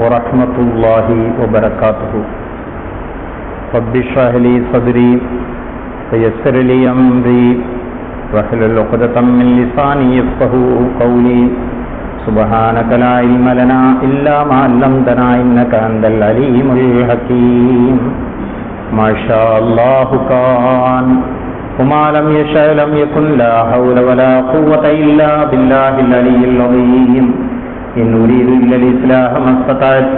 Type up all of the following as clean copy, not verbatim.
ورحمة الله وبركاته. رب اشرح لي صدري ويسر لي أمري واحلل عقدة من لساني يفقهوا قولي. سبحانك لا علم لنا إلا ما علمتنا إنك أنت العليم الحكيم. ما شاء الله كان وما لم يشأ لم يكن. لا حول ولا قوة إلا بالله العلي العظيم. إن أريد إلا الإصلاح ما استطعت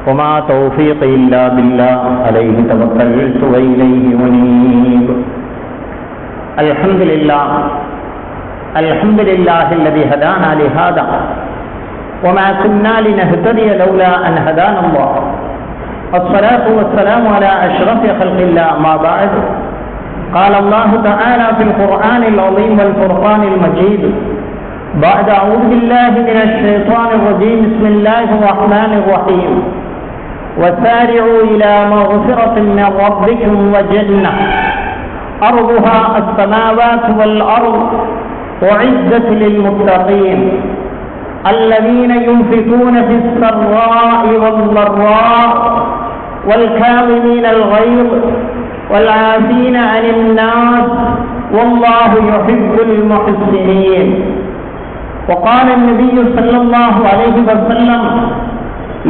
وما توفيقي إلا بالله عليه توكلت وإليه أنيب. الحمد لله الذي هدانا لهذا وما كنا لنهتدي لولا أن هدانا الله. الصلاة والسلام على أشرف خلق الله. ما بعد، قال الله تعالى في القرآن العظيم والفرقان المجيد بعد أعوذ بالله من الشيطان الرجيم. بسم الله الرحمن الرحيم. وسارعوا إلى مغفرة من ربكم وجنة أرضها السماوات والأرض وعزة للمتقين الذين ينفقون في السراء والضراء والكاظمين الغيظ والعافين عن الناس والله يحب المحسنين. وقال النبي صلى الله عليه وسلم: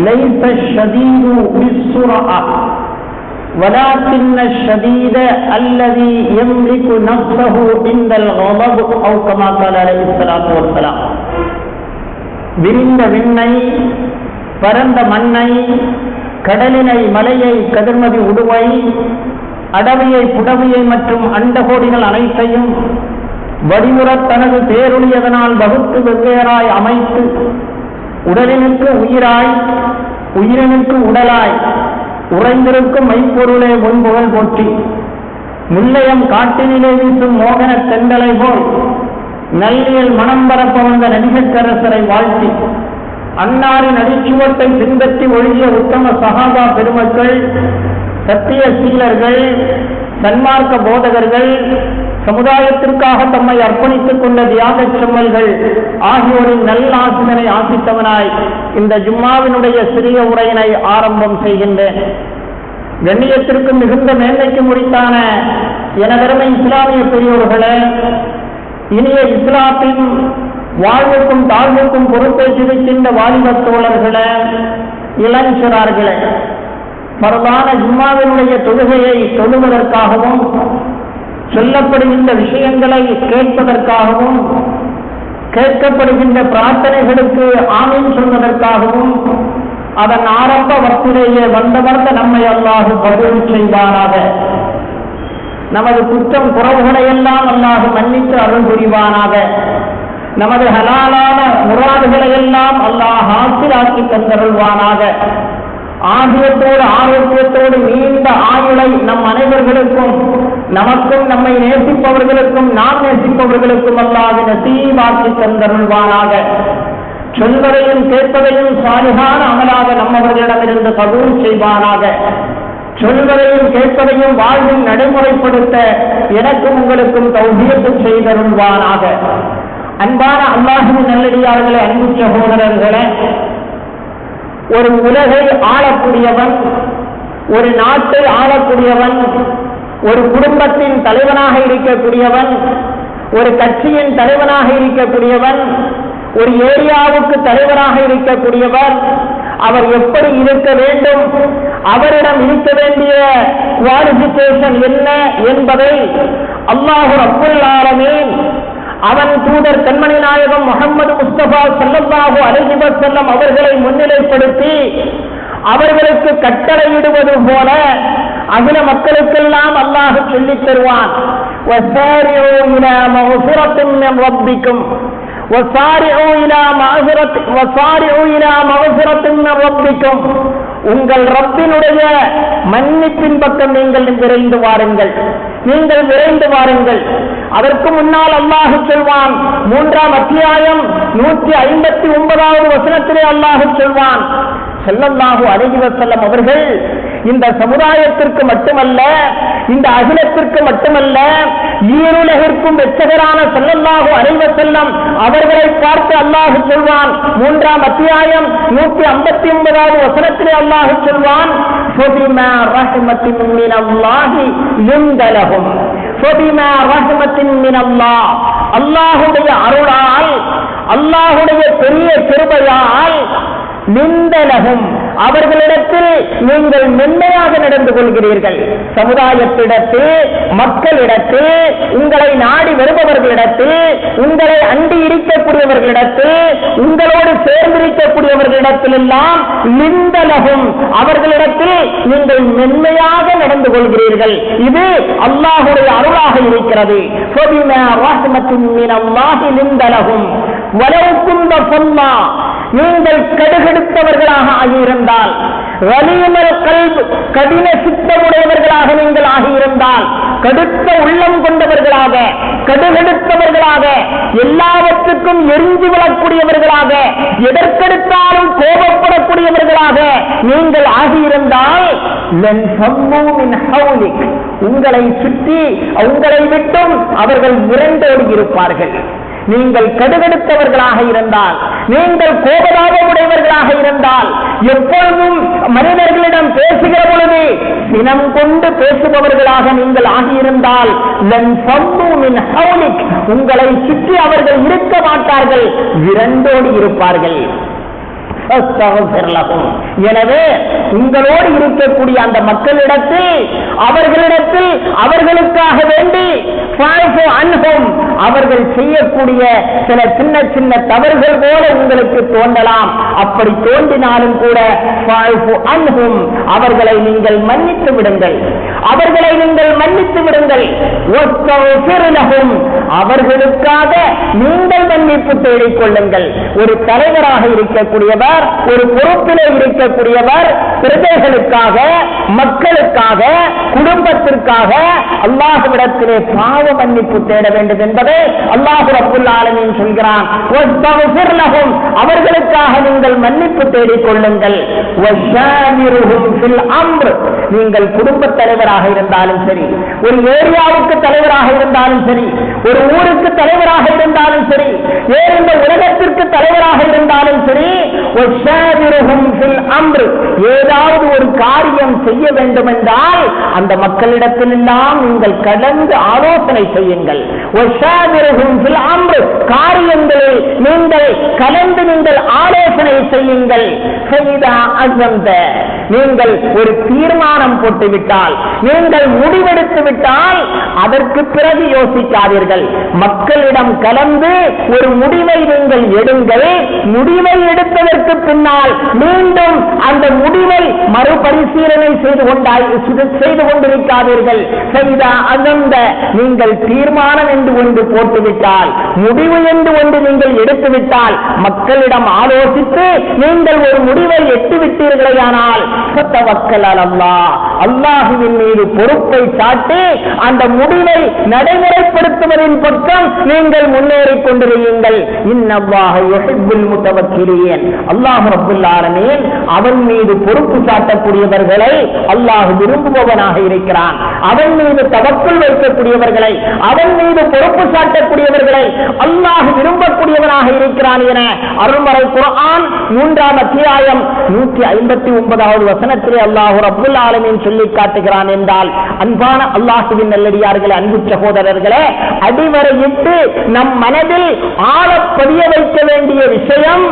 ليس الشديد بالسرعة ولكن الشديد الذي يملك نفسه عند الغضب أو كما قال عليه الصلاة والسلام. விரிந்த விண்ணை, பரந்த மண்ணை, கடலினை, மலையை, கதிர்மதி உடுவை, அடவியை, புடவியை மற்றும் அண்டகோடிகள் அனைத்தையும் வடிமுறத் தனது பேரொழியதனால் வகுத்து வெவ்வேறாய் அமைத்து உடலினுக்கு உயிராய் உயிரினுக்கு உடலாய் உறைந்திருக்கும் மெய்ப்பொருளே முன்புகழ் போற்றி. முல்லையம் காட்டினிலே வீசும் மோகன தெண்டலை போல் நல்லியல் மனம் பரப்ப வந்த நடிகரசரை வாழ்த்தி அன்னாரின் அடிச்சுவட்டை பின்பற்றி ஒழுகிய உத்தம சகாபா பெருமக்கள், சத்திய சீலர்கள், சன்மார்க்க போதகர்கள், சமுதாயத்திற்காக தம்மை அர்ப்பணித்துக் கொண்ட தியாக செம்மல்கள் ஆகியோரின் நல்ல ஆசிரியனை ஆசித்தவனாய் இந்த ஜும்மாவினுடைய சிறிய உரையினை ஆரம்பம் செய்கின்றேன். கண்ணியத்திற்கும் மிகுந்த மேன்மைக்கு முடித்தான எனதருமை இஸ்லாமிய பெரியோர்களே, இனிய இஸ்லாத்தின் வாழ்வுக்கும் தாழ்வுக்கும் பொறுப்பேற்றிருக்கின்ற வாலிப தோழர்களே, இளஞ்சிறார்களே, பரவான ஜும்மாவினுடைய தொழுகையை தொழுவதற்காகவும் சொல்லப்படுகின்ற விஷயங்களை கேட்பதற்காகவும் கேட்கப்படுகின்ற பிரார்த்தனைகளுக்கு ஆமீன் சொல்வதற்காகவும் அதன் ஆரம்ப வக்திலேயே வந்தவர்ந்த நம்மை அல்லாஹ் கபூல் செய்வானாக. நமது குற்றம் குறவுகளையெல்லாம் அல்லாஹ் மன்னித்து அருள் புரிவானாக. நமது ஹலாலான முராதுகளையெல்லாம் அல்லாஹ் ஹாசிலாக்கி தந்தருள்வானாக. ஆகியத்தோடு ஆரோக்கியத்தோடு நீண்ட ஆயுளை நம் அனைவர்களுக்கும், நமக்கும், நம்மை நேசிப்பவர்களுக்கும், நாம் நேசிப்பவர்களுக்கும் அல்லாஹ் நசீபாக்கி தந்தருள்வானாக. சொல்வதையும் கேட்பதையும் சாலிகான அமலாக நம்மவர்களிடமிருந்து கபூல் செய்வானாக. சொல்வதையும் கேட்பதையும் வாழ்வில் நடைமுறைப்படுத்த எனக்கும் உங்களுக்கும் தௌஹீத் செய்தருள்வானாக. அன்பான அல்லாஹ்வின் நல்லடியார்களே, அன்பு சகோதரர்களே, ஒரு உலகை ஆளக்கூடியவன், ஒரு நாட்டை ஆளக்கூடியவன், ஒரு குடும்பத்தின் தலைவனாக இருக்கக்கூடியவன், ஒரு கட்சியின் தலைவனாக இருக்கக்கூடியவன், ஒரு ஏரியாவுக்கு தலைவராக இருக்கக்கூடியவர், அவர் எப்படி இருக்க வேண்டும், அவரிடம் இருக்க வேண்டிய குவாலிஃபிகேஷன் என்ன என்பதை அல்லாஹ் ரப்புல் ஆலமீன் அவன் தூதர் கண்மணி நாயகம் முஹம்மது முஸ்தபா ஸல்லல்லாஹு அலைஹி வஸல்லம் அவர்களை முன்னிலைப்படுத்தி அவர்களுக்கு கட்டளையிடுவது போல அகில மக்களுக்கெல்லாம் அல்லாஹ் சொல்லித் தருவான். வஸாரிஉ இலா மக்ஃபிரத்தின் மின் ரப்பிக்கும் வஸாரிஉ இலா மக்ஃபிரத்தின் மின் ரப்பிக்கும். உங்கள் ரப்பினுடைய மன்னிப்பின் பக்கம் நீங்கள் விரைந்து வாருங்கள், நீங்கள் விரைந்து வாருங்கள். அதற்கு முன்னால் அல்லாஹ் சொல்வான், 3ஆம் அத்தியாயம் 159வது வசனத்திலே அல்லாஹ் சொல்வான், ஸல்லல்லாஹு அலைஹி வஸல்லம் அவர்கள் இந்த சமுதாயத்திற்கு மட்டுமல்ல, இந்த அகிலத்திற்கு மட்டுமல்ல, ஈருலகிற்கும் வெச்சகரான ஸல்லல்லாஹு அலைஹி வஸல்லம் அவர்களை பார்த்து அல்லாஹ் சொல்வான். 3ஆம் அத்தியாயம் 159வது வசனத்திலே அல்லாஹ் சொல்வான், ஃபபிமா ரஹ்மத்தின் மினல்லாஹி லிந்த லஹும். ஃபபிமா ரஹ்மத்தின் மினல்லாஹ், அல்லாஹ்வுடைய அருளால், அல்லாஹ்வுடைய பெரிய கிருபையால், லிந்தலகும் அவர்களிடத்தில் நீங்கள் மென்மையாக நடந்து கொள்கிறீர்கள். சமுதாயத்திடத்தில், மக்களிடத்தில், உங்களை நாடி வருபவர்களிடத்தில், உங்களை அண்டி இருக்கக்கூடியவர்களிடத்தில், உங்களோடு சேர்ந்திருக்கக்கூடியவர்களிடத்தில் எல்லாம் லிந்தலகும் அவர்களிடத்தில் நீங்கள் மென்மையாக நடந்து கொள்கிறீர்கள். இது அல்லாஹ்வுடைய அருளாக இருக்கிறது. ஃபபிமா ரஹ்மத்தின் மினல்லாஹி லிந்தலகும் வலவ் குந்த ஃபல்லா, நீங்கள் கடுகெடுத்தவர்களாக ஆகியிருந்தால், வலியுமல் கல்ப் கடின சித்தமுடையவர்களாக நீங்கள் ஆகியிருந்தால், கடுத்த உள்ளம் கொண்டவர்களாக, கடுகெடுத்தவர்களாக, எல்லாவற்றுக்கும் எரிஞ்சு விழக்கூடியவர்களாக, எதற்கெடுத்தாலும் கோபப்படக்கூடியவர்களாக நீங்கள் ஆகியிருந்தால், உங்களை சுற்றி உங்களை விட்டும் அவர்கள் விரண்டோடி இருப்பார்கள். நீங்கள் கடுகெடுத்தவர்களாக இருந்தால், நீங்கள் கோபதாபமுடையவர்களாக இருந்தால், எப்பொழுதும் மனிதர்களிடம் பேசுகிற பொழுது சினம் கொண்டு பேசுபவர்களாக நீங்கள் ஆகியிருந்தால், உங்களை சுற்றி அவர்கள் இருக்க மாட்டார்கள், விரண்டோடி இருப்பார்கள். எனவே உங்களோடு இருக்கக்கூடிய அந்த மக்களிடத்தில், அவர்களிடத்தில் அவர்களுக்காக வேண்டி அவர்கள் செய்யக்கூடிய சில சின்ன சின்ன தவறுகள் போல உங்களுக்கு தோன்றலாம். அப்படி தோன்றினாலும் கூட அவர்களை நீங்கள் மன்னித்து விடுங்கள், அவர்களை நீங்கள் மன்னித்து விடுங்கள். அவர்களுக்காக நீங்கள் மன்னிப்பு தேடிக் கொள்ளுங்கள். ஒரு தலைவராக இருக்கக்கூடியவர், ஒரு பொறுப்பிலே இருக்கக்கூடியவர், பிரஜைகளுக்காக, மக்களுக்காக, குடும்பத்திற்காக அல்லாஹ்விடத்திலே பாவ மன்னிப்பு தேட வேண்டும் என்பதை அல்லாஹ் ரப்பல் ஆலமீன் சொல்கிறான். அவர்களுக்காக நீங்கள் மன்னிப்பு தேடிக் கொள்ளுங்கள். நீங்கள் குடும்ப தலைவராக இருந்தாலும் சரி, ஒரு ஏரியாவுக்கு தலைவராக இருந்தாலும் சரி, ஒரு ஊருக்கு தலைவராக இருந்தாலும் சரி, வேறு இந்த உலகத்திற்கு தலைவராக இருந்தாலும் சரி, ஏதாவது ஒரு காரியம் செய்ய வேண்டும் என்றால் அந்த மக்களிடத்தில் எல்லாம் நீங்கள் கலந்து ஆலோசனை செய்யுங்கள். காரியங்களில் நீங்கள் கலந்து நீங்கள் ஆலோசனை செய்யுங்கள். நீங்கள் ஒரு தீர்மானம் போட்டுவிட்டால், நீங்கள் முடிவெடுத்து விட்டால் அதற்கு பிறகு யோசிக்காதீர்கள். மக்களிடம் கலந்து ஒரு முடிவை நீங்கள் எடுங்கள். முடிவை எடுத்ததற்கு பின்னால் மீண்டும் அந்த முடிவை மறுபரிசீலனை செய்து கொண்டிருக்காதீர்கள். நீங்கள் தீர்மானம் என்று ஒன்று போட்டுவிட்டால், முடிவு என்று ஒன்று நீங்கள் எடுத்துவிட்டால், மக்களிடம் ஆலோசித்து நீங்கள் ஒரு முடிவை எட்டிவிட்டீர்களேயானால் அல்லாஹுவின் மீது பொறுப்பை சாட்டி அந்த முடிவை நடைமுறைப்படுத்துவதின் பக்கம் நீங்கள் முன்னேறிக் கொண்டிருங்கள். அல்லாஹ் ரப்பல் ஆலமீன் அவன் மீது பொறுப்பு சாட்டக்கூடியவர்களை அல்லாஹ் விரும்புபவனாக இருக்கிறான். அவன் மீது தவக்குள் வைக்கக்கூடியவர்களை, அவன் மீது பொறுப்பு சாட்டக்கூடியவர்களை அல்லாஹ் விரும்பக்கூடியவனாக இருக்கிறான் என அருள்மறை குர்ஆன் 3ஆம் அத்தியாயம் 159வது வசனத்திலே அல்லாஹ் ரப்பல் ஆலமீன் சொல்லி காட்டுகிறான். என்றால் அன்பான அல்லாஹ்வின் நல்லடியார்களே, அன்பு சகோதரர்களே, அடிவரையிட்டு நம் மனதில் ஆழப் பதிய வைக்க வேண்டிய விஷயம்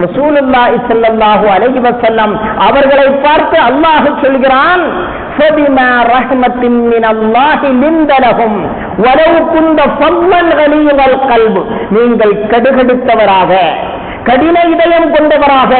ரசூலுல்லாஹி ஸல்லல்லாஹு அலைஹி வஸல்லம் அவர்களை பார்த்து அல்லாஹ் சொல்கிறான், فبما رحمة من الله لنت لهم ولو كنت فظا غليظ القلب. நீங்கள் கடுகடுத்தவராக, கடின இதயம் கொண்டவராக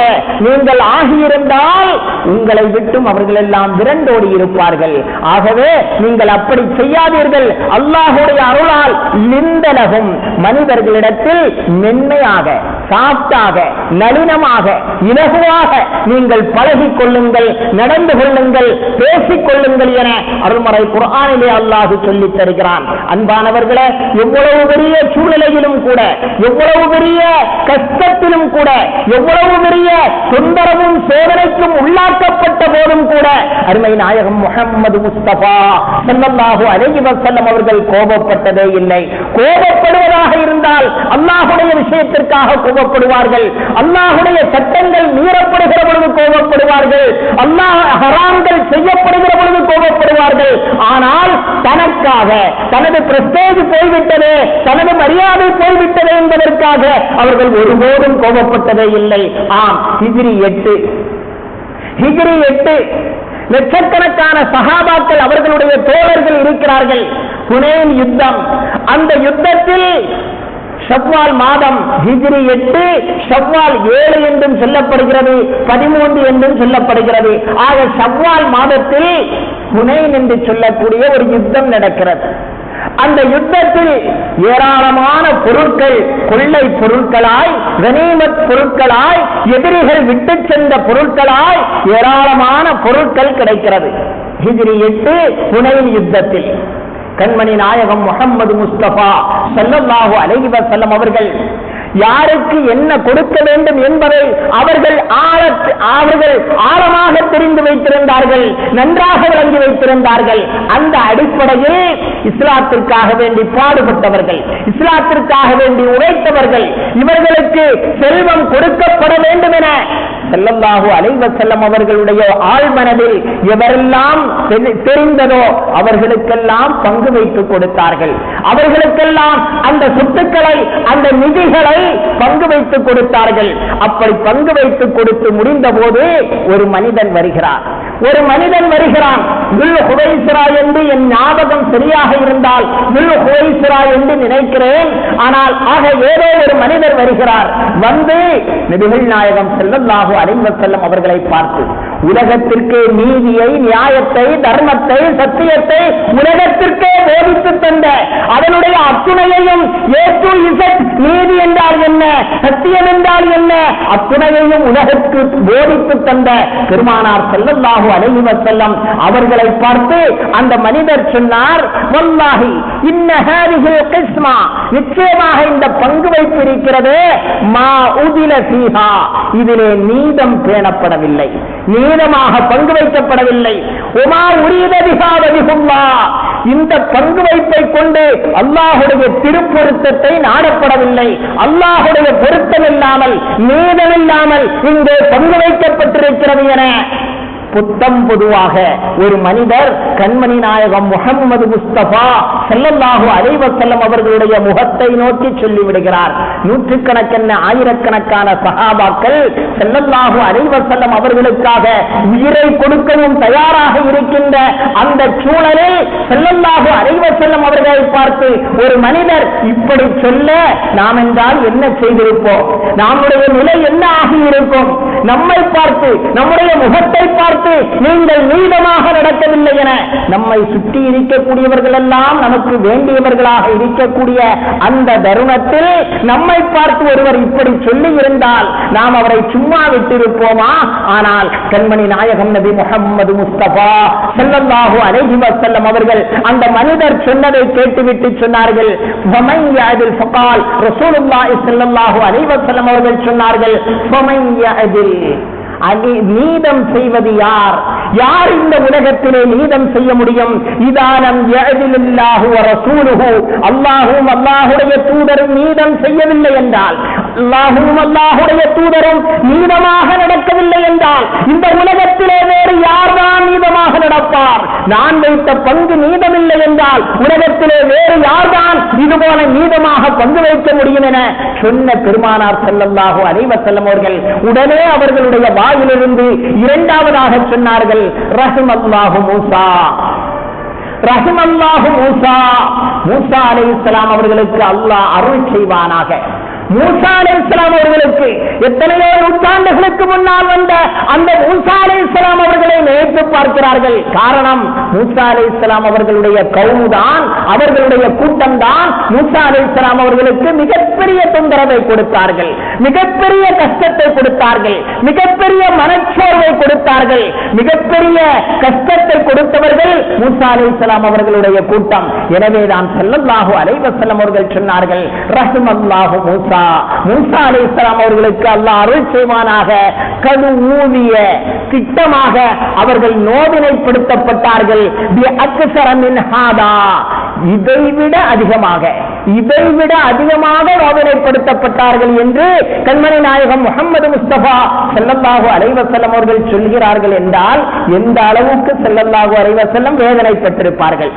நீங்கள் ஆகியிருந்தால் உங்களை விட்டும் அவர்கள் எல்லாம் விரண்டோடி இருப்பார்கள். ஆகவே நீங்கள் அப்படி செய்யாதீர்கள். அல்லாஹ்வுடைய அருளால் லிந்தலகும் மனிதர்களிடத்தில் மென்மையாக, சாஃப்டாக, நளினமாக, இலகுவாக நீங்கள் பழகிக் கொள்ளுங்கள், நடந்து கொள்ளுங்கள், பேசிக் கொள்ளுங்கள் என அருள்மறை குர்ஆனிலே அல்லாஹ் சொல்லித் தருகிறான். அன்பானவர்களே, எவ்வளவு பெரிய சூழ்நிலையிலும் கூட, எவ்வளவு பெரிய கஷ்டத்திலும் கூட, எவ்வளவு பெரிய தொந்தரவும் சோதனைக்கும் உள்ளாக்கப்பட்ட போதும் கூட அருமை நாயகம் முஹம்மது முஸ்தபா ஸல்லல்லாஹு அலைஹி வஸல்லம் அவர்கள் கோபப்பட்டதே இல்லை. கோபப்படுவதாக இருந்தால் அல்லாஹ்வுடைய விஷயத்திற்காக கோபப்படுவார்கள், அல்லாஹ்வுடைய சட்டங்கள் மீறப்படுகிற பொழுது கோபப்படுவார்கள், அல்லாஹ் ஹராம்கள் செய்யப்படுகிற பொழுது கோபப்படுவார்கள். ஆனால் தனக்காக, தனது பிரஸ்டேஜ் போய்விட்டது, தனது மரியாதை போய்விட்டது என்பதற்காக அவர்கள் ஒருபோதும் கோபப்பட்டதே இல்லை. ஆம், ஹிஜ்ரி 8 லட்சக்கணக்கான சஹாபாக்கள் அவர்களுடைய தோழர்கள் இருக்கிறார்கள். ஹுனைன் யுத்தம், அந்த யுத்தத்தில் ஷவ்வால் மாதம், ஹிஜ்ரி 8, ஷவ்வால் 7 என்றும் சொல்லப்படுகிறது, 13 என்றும் சொல்லப்படுகிறது. ஆக ஷவ்வால் மாதத்தில் ஹுனைன் என்று சொல்லக்கூடிய ஒரு யுத்தம் நடக்கிறது. அந்த யுத்தத்தில் ஏராளமான பொருட்கள், கொள்ளை பொருட்களாய், கனிமத் பொருட்களாய், எதிரிகள் விட்டு சென்ற பொருட்களாய் ஏராளமான பொருட்கள் கிடைக்கிறது. ஹிஜ்ரி 8 ஹுனைன் யுத்தத்தில் கண்மணி நாயகம் முஹம்மது முஸ்தபா ஸல்லல்லாஹு அலைஹி வஸல்லம் அவர்கள் யாருக்கு என்ன கொடுக்க வேண்டும் என்பதை அவர்கள் ஆழமாக தெரிந்து வைத்திருந்தார்கள், நன்றாக விளங்கி வைத்திருந்தார்கள். அந்த அடிப்படையில் இஸ்லாத்திற்காக வேண்டி பாடுபட்டவர்கள், இஸ்லாத்திற்காக வேண்டி உழைத்தவர்கள், இவர்களுக்கு செல்வம் கொடுக்கப்பட வேண்டும் என ஸல்லல்லாஹு அலைஹி வஸல்லம் அவர்களுடைய ஆழ்மனதில் எவரெல்லாம் தெரிந்ததோ அவர்களுக்கெல்லாம் பங்கு வைத்துக் கொடுத்தார்கள். அவர்களுக்கெல்லாம் அந்த சொத்துக்களை, அந்த நிதிகளை பங்கு வைத்துக் கொடுத்தார்கள். அப்படி பங்கு வைத்துக் கொடுத்து முடிந்த போது ஒரு மனிதன் வருகிறான். துல் ஹுவைஸிரா என்று என் ஞாபகம் சரியாக இருந்தால் துல் ஹுவைஸிரா என்று நினைக்கிறேன். ஆனால் ஆக ஏதோ ஒரு மனிதர் வருகிறார். வந்து நபிகள் நாயகம் ஸல்லல்லாஹு அலைஹி வஸல்லம் அவர்களை பார்த்து உலகத்திற்கு நீதியை, நியாயத்தை, தர்மத்தை, சத்தியத்தை உலகத்திற்கே போதித்து தந்த, அதனுடைய அத்துணையையும் A to Z, நீதி என்றால் என்ன, சத்தியம் என்றால் என்ன, அத்துணையையும் உலகத்திற்கு போதித்து தந்த பெருமானார் ஸல்லல்லாஹு அலைஹி வஸல்லம் அவர்களை பார்த்து அந்த மனிதர் சொன்னார், வல்லாஹி இன்ன ஹாதிஹில் கிஸ்மா, நிச்சயமாக இந்த பங்கு வைப்பு இருக்கிறது, மா உதில ஃபீஹா, இதிலே நீதம் பேணப்படவில்லை, நீதமாக பங்கு வைக்கப்படவில்லை. உமா உரீத பிஹா வஜ்ஹுல்லாஹ், இந்த பங்கு வைப்பை கொண்டு அல்லாஹ்வுடைய திருப்பொருத்தத்தை நாடப்படவில்லை, அல்லாஹ்வுடைய பொருத்தம் இல்லாமல், நீதம் இல்லாமல் இங்கே பங்கு வைக்கப்பட்டிருக்கிறது என புத்தம் பொதுவாக ஒரு மனிதர் கண்மணி நாயகம் முஹம்மது முஸ்தபா ஸல்லல்லாஹு அலைஹி வஸல்லம் அவர்களுடைய முகத்தை நோக்கி சொல்லிவிடுகிறார். நூற்றுக்கணக்கான, ஆயிரக்கணக்கான சஹாபாக்கள் ஸல்லல்லாஹு அலைஹி வஸல்லம் அவர்களுக்காக உயிரை கொடுக்கவும் தயாராக இருக்கின்ற அந்த சூழலில் ஸல்லல்லாஹு அலைஹி வஸல்லம் அவர்களை பார்த்து ஒரு மனிதர் இப்படி சொல்ல நாம் என்றால் என்ன செய்திருப்போம், நம்முடைய நிலை என்ன ஆகியிருக்கும், நம்மை பார்த்து, நம்முடைய முகத்தை பார்த்து நீங்கள் நீதமாக நடக்கவில்லை என நம்மை சுற்றி இருக்கக்கூடியவர்கள் எல்லாம் நமக்கு வேண்டியவர்களாக இருக்கக்கூடிய அந்த தருணத்தில் நம்மை பார்த்து ஒருவர் இப்படி சொல்லி இருந்தால் நாம் அவரை சும்மா விட்டிருப்போமா? ஆனால் கண்மணி நாயகம் நபி முஹம்மது முஸ்தபா ஸல்லல்லாஹு அலைஹி வஸல்லம் அவர்கள் அந்த மனிதர் சொன்னதை கேட்டுவிட்டு சொன்னார்கள், ஃபமன் யஅதில் ஃபகால், ரசூலுல்லாஹி ஸல்லல்லாஹு அலைஹி வஸல்லம் அவர்கள் சொன்னார்கள், ஃபமன் யஅதில், நீதம் செய்வது யார்? யார் இந்த உலகத்திலே நீதம் செய்ய முடியும்? இதானம் யஅதிலுல்லாஹு வ ரசூலுஹு, அல்லாஹ்வும் அல்லாஹ்வுடைய தூதரும் நீதம் செய்யவில்லை என்றால், அல்லாஹ்வும் அல்லாஹ்வுடைய தூதரும் நீதமாக நடக்கவில்லை என்றால் இந்த உலகத்திலே வேறு யார்தான் நீதமாக நடப்பார்? நான் வைத்த பங்கு நீதமில்லை என்றால் உலகத்திலே வேறு யார்தான் இதுபோல நீதமாக பங்கு வைக்க முடியும் என சொன்ன பெருமானார் ஸல்லல்லாஹு அலைஹி வஸல்லம் அவர்கள் உடனே அவர்களுடைய வாயிலிருந்து இரண்டாவதாக சொன்னார்கள், ரஹிமல்லாஹு மூஸா, ரஹிமல்லாஹு மூஸா, மூஸா அலைஹிஸ்ஸலாம் அவர்களுக்கு அல்லாஹ் அருள் செய்வானாக. மூஸா அலைஹிஸ்ஸலாம் அவர்களுக்கு எத்தனையோ நூற்றாண்டுகளுக்கு முன்னால் வந்த அந்த மூசா அலைஹிஸ்ஸலாம் அவர்களை நினைத்து பார்க்கிறார்கள். காரணம், மூசா அலைஹிஸ்ஸலாம் அவர்களுடைய கவுமுதான், அவர்களுடைய கூட்டம் தான் மூசா அலைஹிஸ்ஸலாம் அவர்களுக்கு மிகப்பெரிய தொந்தரவை கொடுத்தார்கள், மிகப்பெரிய கஷ்டத்தை கொடுத்தார்கள், மிகப்பெரிய மனச்சோர்வை கொடுத்தார்கள். மிகப்பெரிய கஷ்டத்தை கொடுத்தவர்கள் மூசா அலைஹிஸ்ஸலாம் அவர்களுடைய கூட்டம். எனவேதான் ஸல்லல்லாஹு அலைஹி வஸல்லம் அவர்கள் சொன்னார்கள், ரஹ்மல்லாஹு மூசா, மூசா அலைஹிஸ்ஸலாம் அவர்களுக்கு அல்லாஹ் அருள் செய்வானாக, கடு ஊதிய திட்டமாக அவர்கள் நோவினைப்படுத்தப்பட்டார்கள். இதைவிட அதிகமாக நோவினைப்படுத்தப்பட்டார்கள் என்று கண்மணி நாயகம் முஹம்மது முஸ்தபா ஸல்லல்லாஹு அலைஹி வஸல்லம் அவர்கள் சொல்கிறார்கள் என்றால் எந்த அளவுக்கு ஸல்லல்லாஹு அலைஹி வஸல்லம் வேதனைப்பட்டிருப்பார்கள்.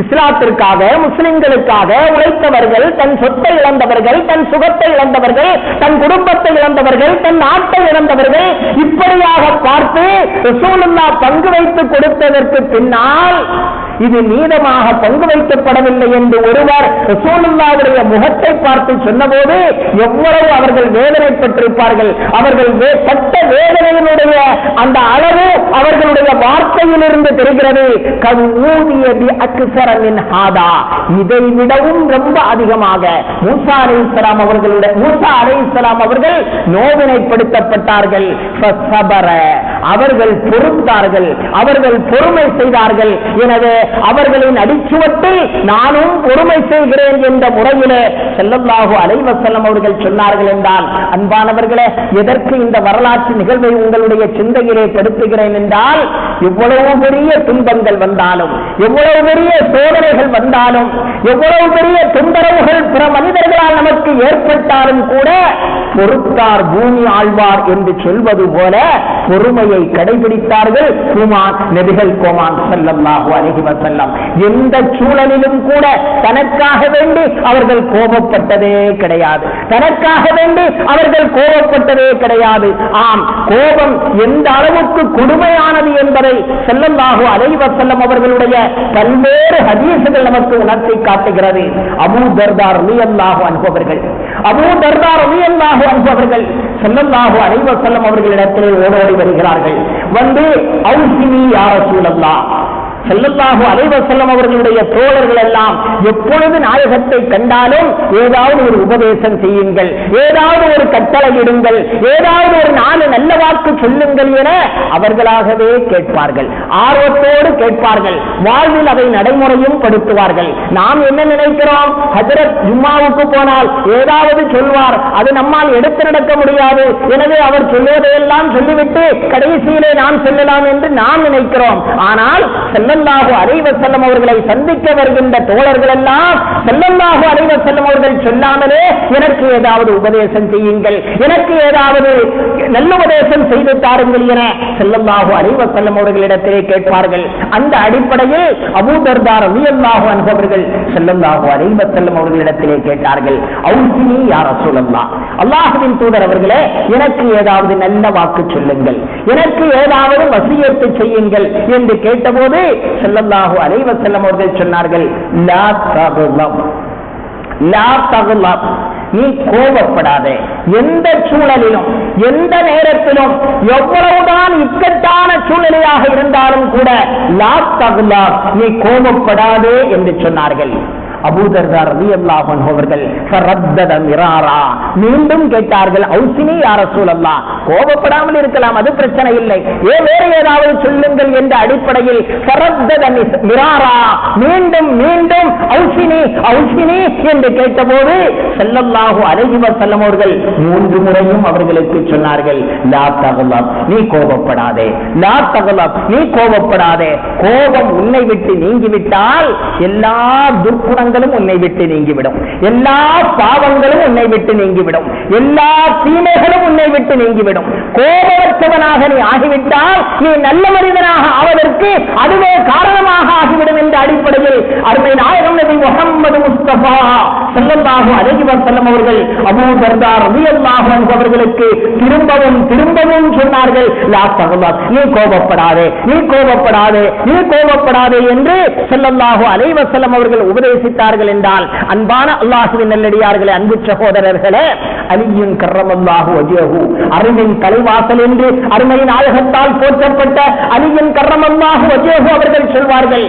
இஸ்லாத்திற்காக, முஸ்லிம்களுக்காக உழைத்தவர்கள், தன் சொத்தை இழந்தவர்கள், தன் சுகத்தை இழந்தவர்கள், தன் குடும்பத்தை இழந்தவர்கள், தன் நாட்டை இழந்தவர்கள், இப்படியாக பார்த்து ரசூலுல்லாஹ் பங்கு வைத்து கொடுத்ததற்கு பின்னால் இது நீதமாக பங்கு வைக்கப்படவில்லை என்று ஒருவர் ரசூலுல்லாஹ்வுடைய முகத்தை பார்த்து சொன்னபோது எவ்வளவு அவர்கள் வேதனைப்பட்டிருப்பார்கள். அவர்கள் பட்ட வேதனையினுடைய அந்த அளவு அவர்களுடைய வார்த்தையிலிருந்து தெரிகிறது. இதை விடவும் ரொம்ப அதிகமாக மூசா அலைஹிஸ்ஸலாம் அவர்கள் நோவினைப்படுத்தப்பட்டார்கள். அவர்கள் பொறுத்தார்கள், அவர்கள் பொறுமை செய்தார்கள். எனவே அவர்களின் அடிச்சுவட்டில் நானும் பொறுமை செய்கிறேன் என்ற முறையிலே ஸல்லல்லாஹு அலைஹி வஸல்லம் அவர்கள் சொன்னார்கள் என்றால், அன்பானவர்களே, எதற்கு இந்த வரலாற்று நிகழ்வை உங்களுடைய சிந்தையிலே படுத்துகிறேன் என்றால், எவ்வளவு பெரிய துன்பங்கள் வந்தாலும், எவ்வளவு பெரிய சோதனைகள் வந்தாலும், எவ்வளவு பெரிய தொந்தரவுகள் பிற மனிதர்களால் நமக்கு ஏற்பட்டாலும் கூட பொறுத்தார் பூமி ஆழ்வார் என்று சொல்வது போல பொறுமையை கடைபிடித்தார்கள் நபிகள் கோமான் ஸல்லல்லாஹு அலைஹி வஸல்லம். எந்த சூழலிலும் கூட தனக்காக வேண்டி அவர்கள் கோபப்பட்டதே கிடையாது, தனக்காக வேண்டி அவர்கள் கோபப்பட்டதே கிடையாது. ஆம், கோபம் எந்த அளவுக்கு கொடுமையானது என்பதை ஸல்லல்லாஹு அலைஹி வஸல்லம் அவர்களுடைய பல்வேறு ஹதீஸ்கள் நமக்கு உணர்த்தி காட்டுகிறது. அபூ தர்தா ரலியல்லாஹு அன்ஹு அவர்கள் ஸல்லல்லாஹு அலைஹி வஸல்லம் அவர்களிடத்திலே ஓடோடி வருகிறார்கள். வந்து ஔசினி யா ரசூலல்லாஹ், ஸல்லல்லாஹு அலைஹி வஸல்லம் அவர்களுடைய தோழர்கள் எல்லாம் எப்பொழுது நாயகத்தை கண்டாலும் ஏதாவது ஒரு உபதேசம் செய்யுங்கள், ஏதாவது ஒரு கட்டளையிடுங்கள், ஏதாவது ஒரு நாலு நல்ல வாக்கு சொல்லுங்கள் என அவர்களாகவே கேட்பார்கள், ஆர்வத்தோடு கேட்பார்கள், வாழ்வில் அதை நடைமுறையும் படுத்துவார்கள். நாம் என்ன நினைக்கிறோம், ஹஜ்ரத் ஜும்மாவுக்கு போனால் ஏதாவது சொல்வார், அது நம்மால் எடுத்து நடக்க முடியாது, எனவே அவர் சொல்வதையெல்லாம் சொல்லிவிட்டு கடைசியிலே நாம் செல்லலாம் என்று நாம் நினைக்கிறோம். ஆனால் ஸல்லல்லாஹு அலைஹி வஸல்லம் அவர்களை சந்திக்க வருகின்ற தோழர்கள் எல்லாம் ஸல்லல்லாஹு அலைஹி வஸல்லம் அவர்கள் சொல்லாமலே எனக்கு ஏதாவது உபதேசம் செய்யுங்கள், எனக்கு ஏதாவது நல்ல உபதேசம் செய்து தாருங்கள் என ஸல்லல்லாஹு அலைஹி வஸல்லம் அவர்களிடத்திலே கேட்பார்கள். அந்த அடிப்படையில் அபூ தர்தா ரலியல்லாஹு அன்ஹு அவர்கள் ஸல்லல்லாஹு அலைஹி வஸல்லம் அவர்களிடத்திலே கேட்டார்கள், ஔசினி யா ரசூலல்லாஹ், அல்லாஹ்வின் தூதர் அவர்களே, எனக்கு ஏதாவது நல்ல வாக்கு சொல்லுங்கள், எனக்கு ஏதாவது வசியத்து செய்யுங்கள் என்று கேட்டபோது ஸல்லல்லாஹு அலைஹி வஸல்லம் அவர்கள் சொன்னார்கள், லா தக்லப், லா தக்லப், நீ கோபப்படாதே. எந்த சூழலிலும், எந்த நேரத்திலும், எவ்வளவுதான் இக்கட்டான சூழ்நிலையாக இருந்தாலும் கூட லா தக்லப், நீ கோபப்படாதே என்று சொன்னார்கள். அபூ தர்தா ரலியல்லாஹு அன்ஹு அவர்கள் ஃபரத்தத மிராரா, மீண்டும் கேட்டார்கள், ஔசினி யா ரசூலல்லாஹ், கோபப்படாமல் இருக்கலாம், அது பிரச்சனை இல்லை, வேற ஏதாவது சொல்லுங்கள் என்ற அடிப்படையில் ஃபரத்தத மிராரா, மீண்டும் மீண்டும் ஔசினி ஔசினி என்று கேட்டபோது ஸல்லல்லாஹு அலைஹி வஸல்லம் அவர்கள் 3 முறையும் அவர்களுக்கு சொன்னார்கள், லா தக்லப், நீ கோபப்படாதே, லா தக்லப், நீ கோபப்படாதே. கோபம் உன்னை விட்டு நீங்கிவிட்டால் எல்லா துர்க்குணங்களும் உன்னை விட்டு நீங்கிவிடும், எல்லா பாவங்களும் உன்னை விட்டு நீங்கிவிடும், எல்லா தீமைகளும் உன்னை விட்டு நீங்கிவிடும். கோபமற்ற கோபத்தவனாக நீ ஆகிவிட்டால் நீ நல்ல மனிதனாக ஆவதற்கு அதுவே காரணமாக ஆகிவிடும் என்ற அடிப்படையில் அருமை நாயகம் நபி முஹம்மது முஸ்தபா ஸல்லல்லாஹு அலைஹி வஸல்லம் அவர்கள் அபூ தர்தா ரலியல்லாஹு அன்ஹு அவர்களுக்கு திரும்பவும் திரும்பவும் சொன்னார்கள், லா தகலப், நீ கோபப்படாதே, நீ கோபப்படாதே, நீ கோபப்படாதே என்று ஸல்லல்லாஹு அலைஹி வஸல்லம் அவர்கள் உபதேசித்தார்கள் என்றால், அன்பான அல்லாஹ்வின் நல்லடியார்களே, அன்பு சகோதரர்களே, அலியின் கர்ரமல்லாஹு வஜ்ஹு, அருமின் தலைவாசல் என்று அருமை நாயகத்தால் போற்றப்பட்ட அலியின் கர்ரமல்லாஹு வஜ்ஹு அவர்கள் சொல்வார்கள்,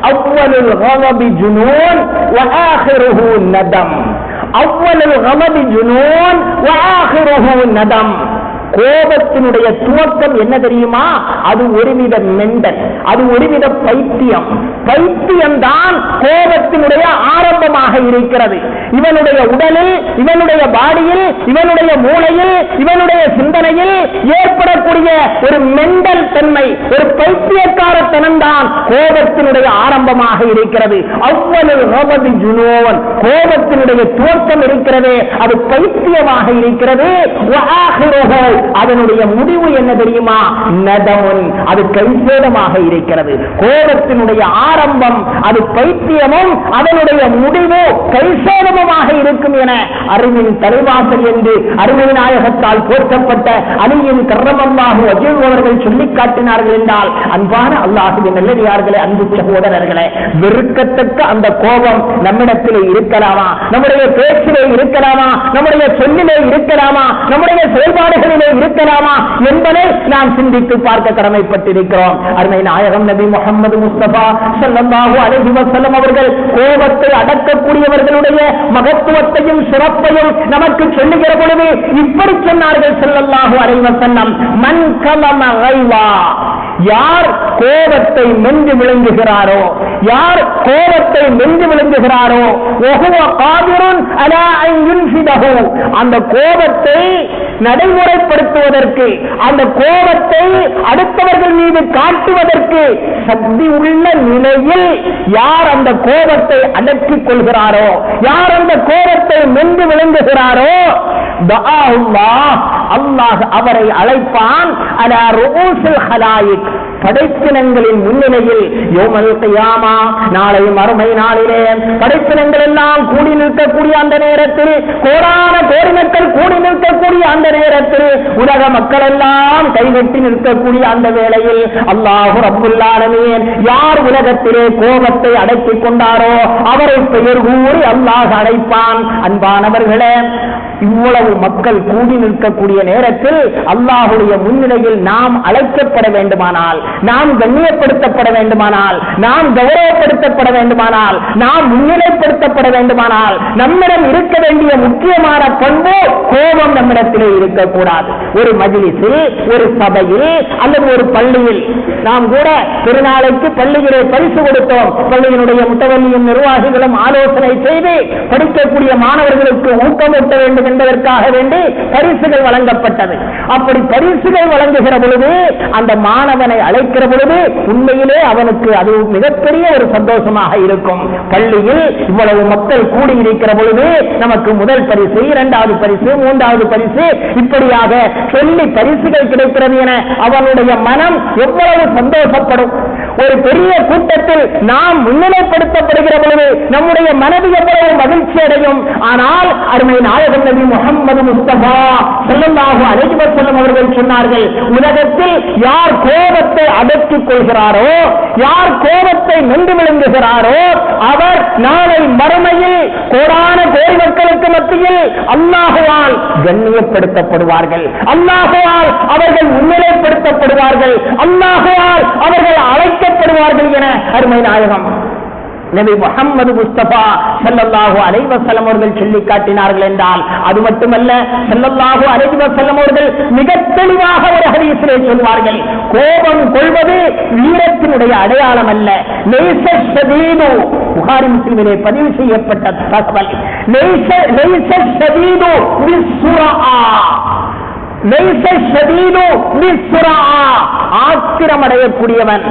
அவ்வலுல் கலபி ஜுனூன் வ ஆகிருஹு நதம். அவ்வலுல் கலபி ஜுனூன் வ ஆகிருஹு நதம். கோபத்தினுடைய துவக்கம் என்ன தெரியுமா? அது ஒருவித மெண்டல், அது ஒருவித பைத்தியம். பைத்தியம்தான் கோபத்தினுடைய ஆரம்பமாக இருக்கிறது. இவனுடைய உடலில், இவனுடைய பாடியில், இவனுடைய மூளையில், இவனுடைய சிந்தனையில் ஏற்படக்கூடிய ஒரு மெண்டல் தன்மை, ஒரு பைத்தியக்காரத்தனம் தான் கோபத்தினுடைய ஆரம்பமாக இருக்கிறது. அவ்வளவு நோபதி ஜுனோன், கோபத்தினுடைய துவக்கம் இருக்கிறது, அது பைத்தியமாக இருக்கிறது. அதனுடைய முடிவு என்ன தெரியுமா? நதமுன், அது கைசேதமாக இருக்கிறது. கோபத்தினுடைய ஆரம்பம் அது பைத்தியமும் அதனுடைய முடிவு கைசேதமுமாக இருக்கும் என அறிவின் தலைவாசல் என்று அருமை நாயகத்தால் போற்றப்பட்ட அலியின் கர்ரமல்லாஹு வஜ்ஹு அவர்கள் சொல்லிக் காட்டினார்கள் என்றால், அன்பான அல்லாஹ்வின் நல்லடியார்களே, அன்பு சகோதரர்களே, வெறுக்கத்தக்க அந்த கோபம் நம்மிடத்திலே இருக்கலாமா? நம்முடைய பேச்சிலே இருக்கலாமா? நம்முடைய சொல்லிலே இருக்கலாமா? நம்முடைய செயல்பாடுகளிலே இருக்கலாமா என்பதை நாம் சிந்தித்து பார்க்க கடமைப்பட்டிருக்கிறோம். அருமை நாயகம் நபி முஹம்மது முஸ்தபா ஸல்லல்லாஹு அலைஹி வஸல்லம் அவர்கள் கோபத்தை அடக்கக்கூடியவர்களுடைய மகத்துவத்தையும் சிறப்பையும் நமக்கு சொல்லுகிற பொழுது இப்படி சொன்னார்கள் ஸல்லல்லாஹு அலைஹி வஸல்லம், மன் கலம கைவா, யார் கோபத்தை மென்று விழுங்குகிறாரோ, யார் கோபத்தை மென்று விழுங்குகிறாரோ, வஹுவ காதிருன் அலா அன் யுன்ஃபிதஹு, அந்த கோபத்தை நடைமுறைப்படுத்துவதற்கு, அந்த கோபத்தை அடுத்தவர்கள் மீது காட்டுவதற்கு சக்தி உள்ள நிலையில் யார் அந்த கோபத்தை அடக்கிக் கொள்கிறாரோ, யார் அந்த கோபத்தை மென்று விழுங்குகிறாரோ, அல்லாஹ் அவரை அழைப்பான் அலா ரூஸில் ஹலாயிக், படைப்பினங்களின் முன்னிலையில் யௌமல் கியாமா, நாளை மறுமை நாளிலே படைப்பினங்கள் எல்லாம் கூடி நிற்கக்கூடிய அந்த நேரத்தில், கோடான கோடி மக்கள் கூடி நிற்கக்கூடிய அந்த நேரத்தில், உலக மக்கள் எல்லாம் கைகட்டி நிற்கக்கூடிய அந்த வேளையில் அல்லாஹ் ரப்புல் ஆலமீன் யார் உலகத்திலே கோபத்தை அடக்கிக் கொண்டாரோ அவரை பெயர் கூறி அல்லாஹ் அழைப்பான். அன்பானவர்களே, இவ்வளவு மக்கள் கூடி நிற்கக்கூடிய நேரத்தில் அல்லாஹ்வுடைய முன்னிலையில் நாம் அழைக்கப்பட வேண்டுமானால், நாம் கண்ணியப்படுத்தப்பட வேண்டுமானால், நாம் கௌரவப்படுத்தப்பட வேண்டுமானால், நாம் முன்னிலைப்படுத்தப்பட வேண்டுமானால், நம்மிடம் இருக்க வேண்டிய முக்கியமான பண்பு கோபம் நம்மிடத்திலே இருக்கக்கூடாது. ஒரு மஜ்லிஸில், ஒரு சபையில் அல்லது ஒரு பள்ளியில், நாம் கூட திருநாளைக்கு பள்ளியிலே பரிசு கொடுத்தோம். பள்ளியினுடைய முத்தவல்லியும் நிர்வாகிகளும் ஆலோசனை செய்து படிக்கக்கூடிய மாணவர்களுக்கு ஊக்கமூட்ட வேண்டும் என்பதற்காக வேண்டி பரிசுகள் வழங்கப்பட்டது. அப்படி பரிசுகள் வழங்குகிற பொழுது அந்த மாணவனை அழைக்கிற பொழுது உண்மையிலே அவனுக்கு அது மிகப்பெரிய ஒரு சந்தோஷமாக இருக்கும். பள்ளியில் இவ்வளவு மக்கள் கூடியிருக்கிற பொழுது நமக்கு முதல் பரிசு, இரண்டாவது பரிசு, மூன்றாவது பரிசு, இப்படியாக சொல்லி பரிசுகள் கிடைக்கிறது என அவனுடைய மனம் எவ்வளவு சந்தோஷப்படும். ஒரு பெரிய கூட்டத்தில் நாம் முன்னிலைப்படுத்தப்படுகிற பொழுது நம்முடைய மனது எவ்வளவு மகிழ்ச்சி அடையும். ஆனால் அருமை நாயகம் நபி முஹம்மது முஸ்தபா ஸல்லல்லாஹு அலைஹி வஸல்லம் அவர்கள் சொன்னார்கள், உலகத்தில் யார் கோபத்தை அடக்கிக் கொள்கிறாரோ, யார் கோபத்தை மென்று விழுங்குகிறாரோ அவர் நாளை மறுமையில் கோடான கோடி மக்களுக்கு மத்தியில் அல்லாஹ்வால் கண்ணியப்படுத்தப்படுவார்கள், அல்லாஹ்வால் அவர்கள் முன்னிலைப்படுத்தப்படுவார்கள், அல்லாஹ்வால் அவர்கள் அழைக்கப்படுவார்கள் என அருமை நாயகம் நபி முஹம்மது முஸ்தபா ஸல்லல்லாஹு அலைஹி வஸல்லம் அவர்கள் சொல்லி காட்டினார்கள் என்றால், அது மட்டுமல்ல, ஸல்லல்லாஹு அலைஹி வஸல்லம் அவர்கள் மிக தெளிவாக ஒரு ஹதீஸிலே சொல்வார்கள், கோபம் கொள்வது வீரத்தினுடைய அடையாளம் அல்ல. லைஸ ஷதீது, புகாரி முஸ்லிமிலே பதிவு செய்யப்பட்ட தகவல், லைஸ ஷதீது பிஸ்ஸுரா, ஆத்திரமடையக்கூடியவன்,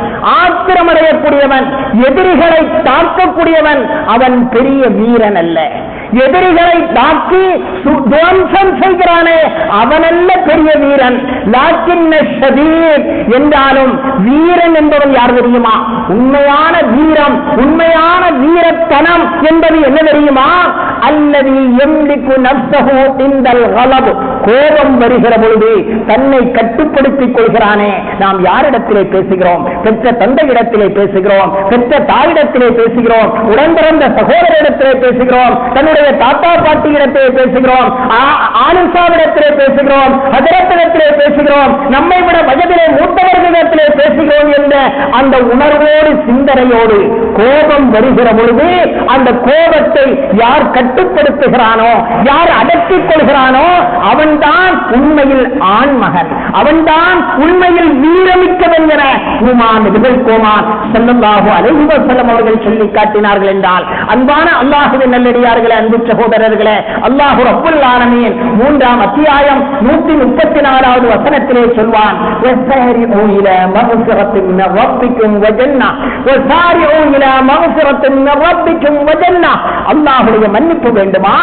எதிரிகளை தாக்கக்கூடியவன் அவன் பெரிய வீரன் அல்ல. எதிரிகளை தாக்கி துவம்சம் செய்கிறானே அவனல்ல பெரிய வீரன். லாக்கின்ன ஷதீத் என்றாலும் வீரன் என்பவன் யார் தெரியுமா? உண்மையான வீரம், உண்மையான வீரத்தனம் என்பது என்ன தெரியுமா? அல்லது எம்லிக்கு நஃப்ஸஹு இன்தல் கலப், கோபம் வருகிற பொழுது தன்னை கட்டுப்படுத்திக் கொள்கிறானே. நாம் யாரிடத்திலே பேசுகிறோம்? பெற்ற தந்தையிடத்திலே பேசுகிறோம், பெற்ற தாயிடத்திலே பேசுகிறோம், உடன் பிறந்த சகோதரிடத்திலே பேசுகிறோம், தன்னுடைய தாத்தா பாட்டியிடத்திலே பேசுகிறோம், ஆலிசாவிடத்திலே பேசுகிறோம், ஹஜரத்திடத்திலே பேசுகிறோம், நம்மை விட வயதிலே மூத்தவர்களிடத்திலே பேசுகிறோம் என்ற அந்த உணர்வோடு சிந்தனையோடு கோபம் வருகிற பொழுது அந்த கோபத்தை யார் கட்டுப்படுத்துகிறானோ, யார் அடக்கிக் கொள்கிறானோ அவன்தான் உண்மையில் ஆண்மகன், அவன்தான் உண்மையில் வீரமிக்கவன் என கோமான் ஸல்லல்லாஹு அலைஹி வஸல்லம் அவர்கள் சொல்லி காட்டினார்கள் என்றால், அன்பான அல்லாஹ்வின் நல்லடியார்களே, அன்பு சகோதரர்களே, அல்லாஹ் ரப்பல் ஆலமீன் 3ஆம் அத்தியாயம் 134வது வசனத்திலே சொல்வான், வஸாரிஉ இலா மக்ஃபிரத்தின் மின் ரப்பிக்கும் வ ஜன்னah, வஸாரிஉ இலா மக்ஃபிரத்தின் மின் ரப்பிக்கும் வ ஜன்னah. அல்லாஹ்வுடைய மன்னிப்பு வேண்டுமா,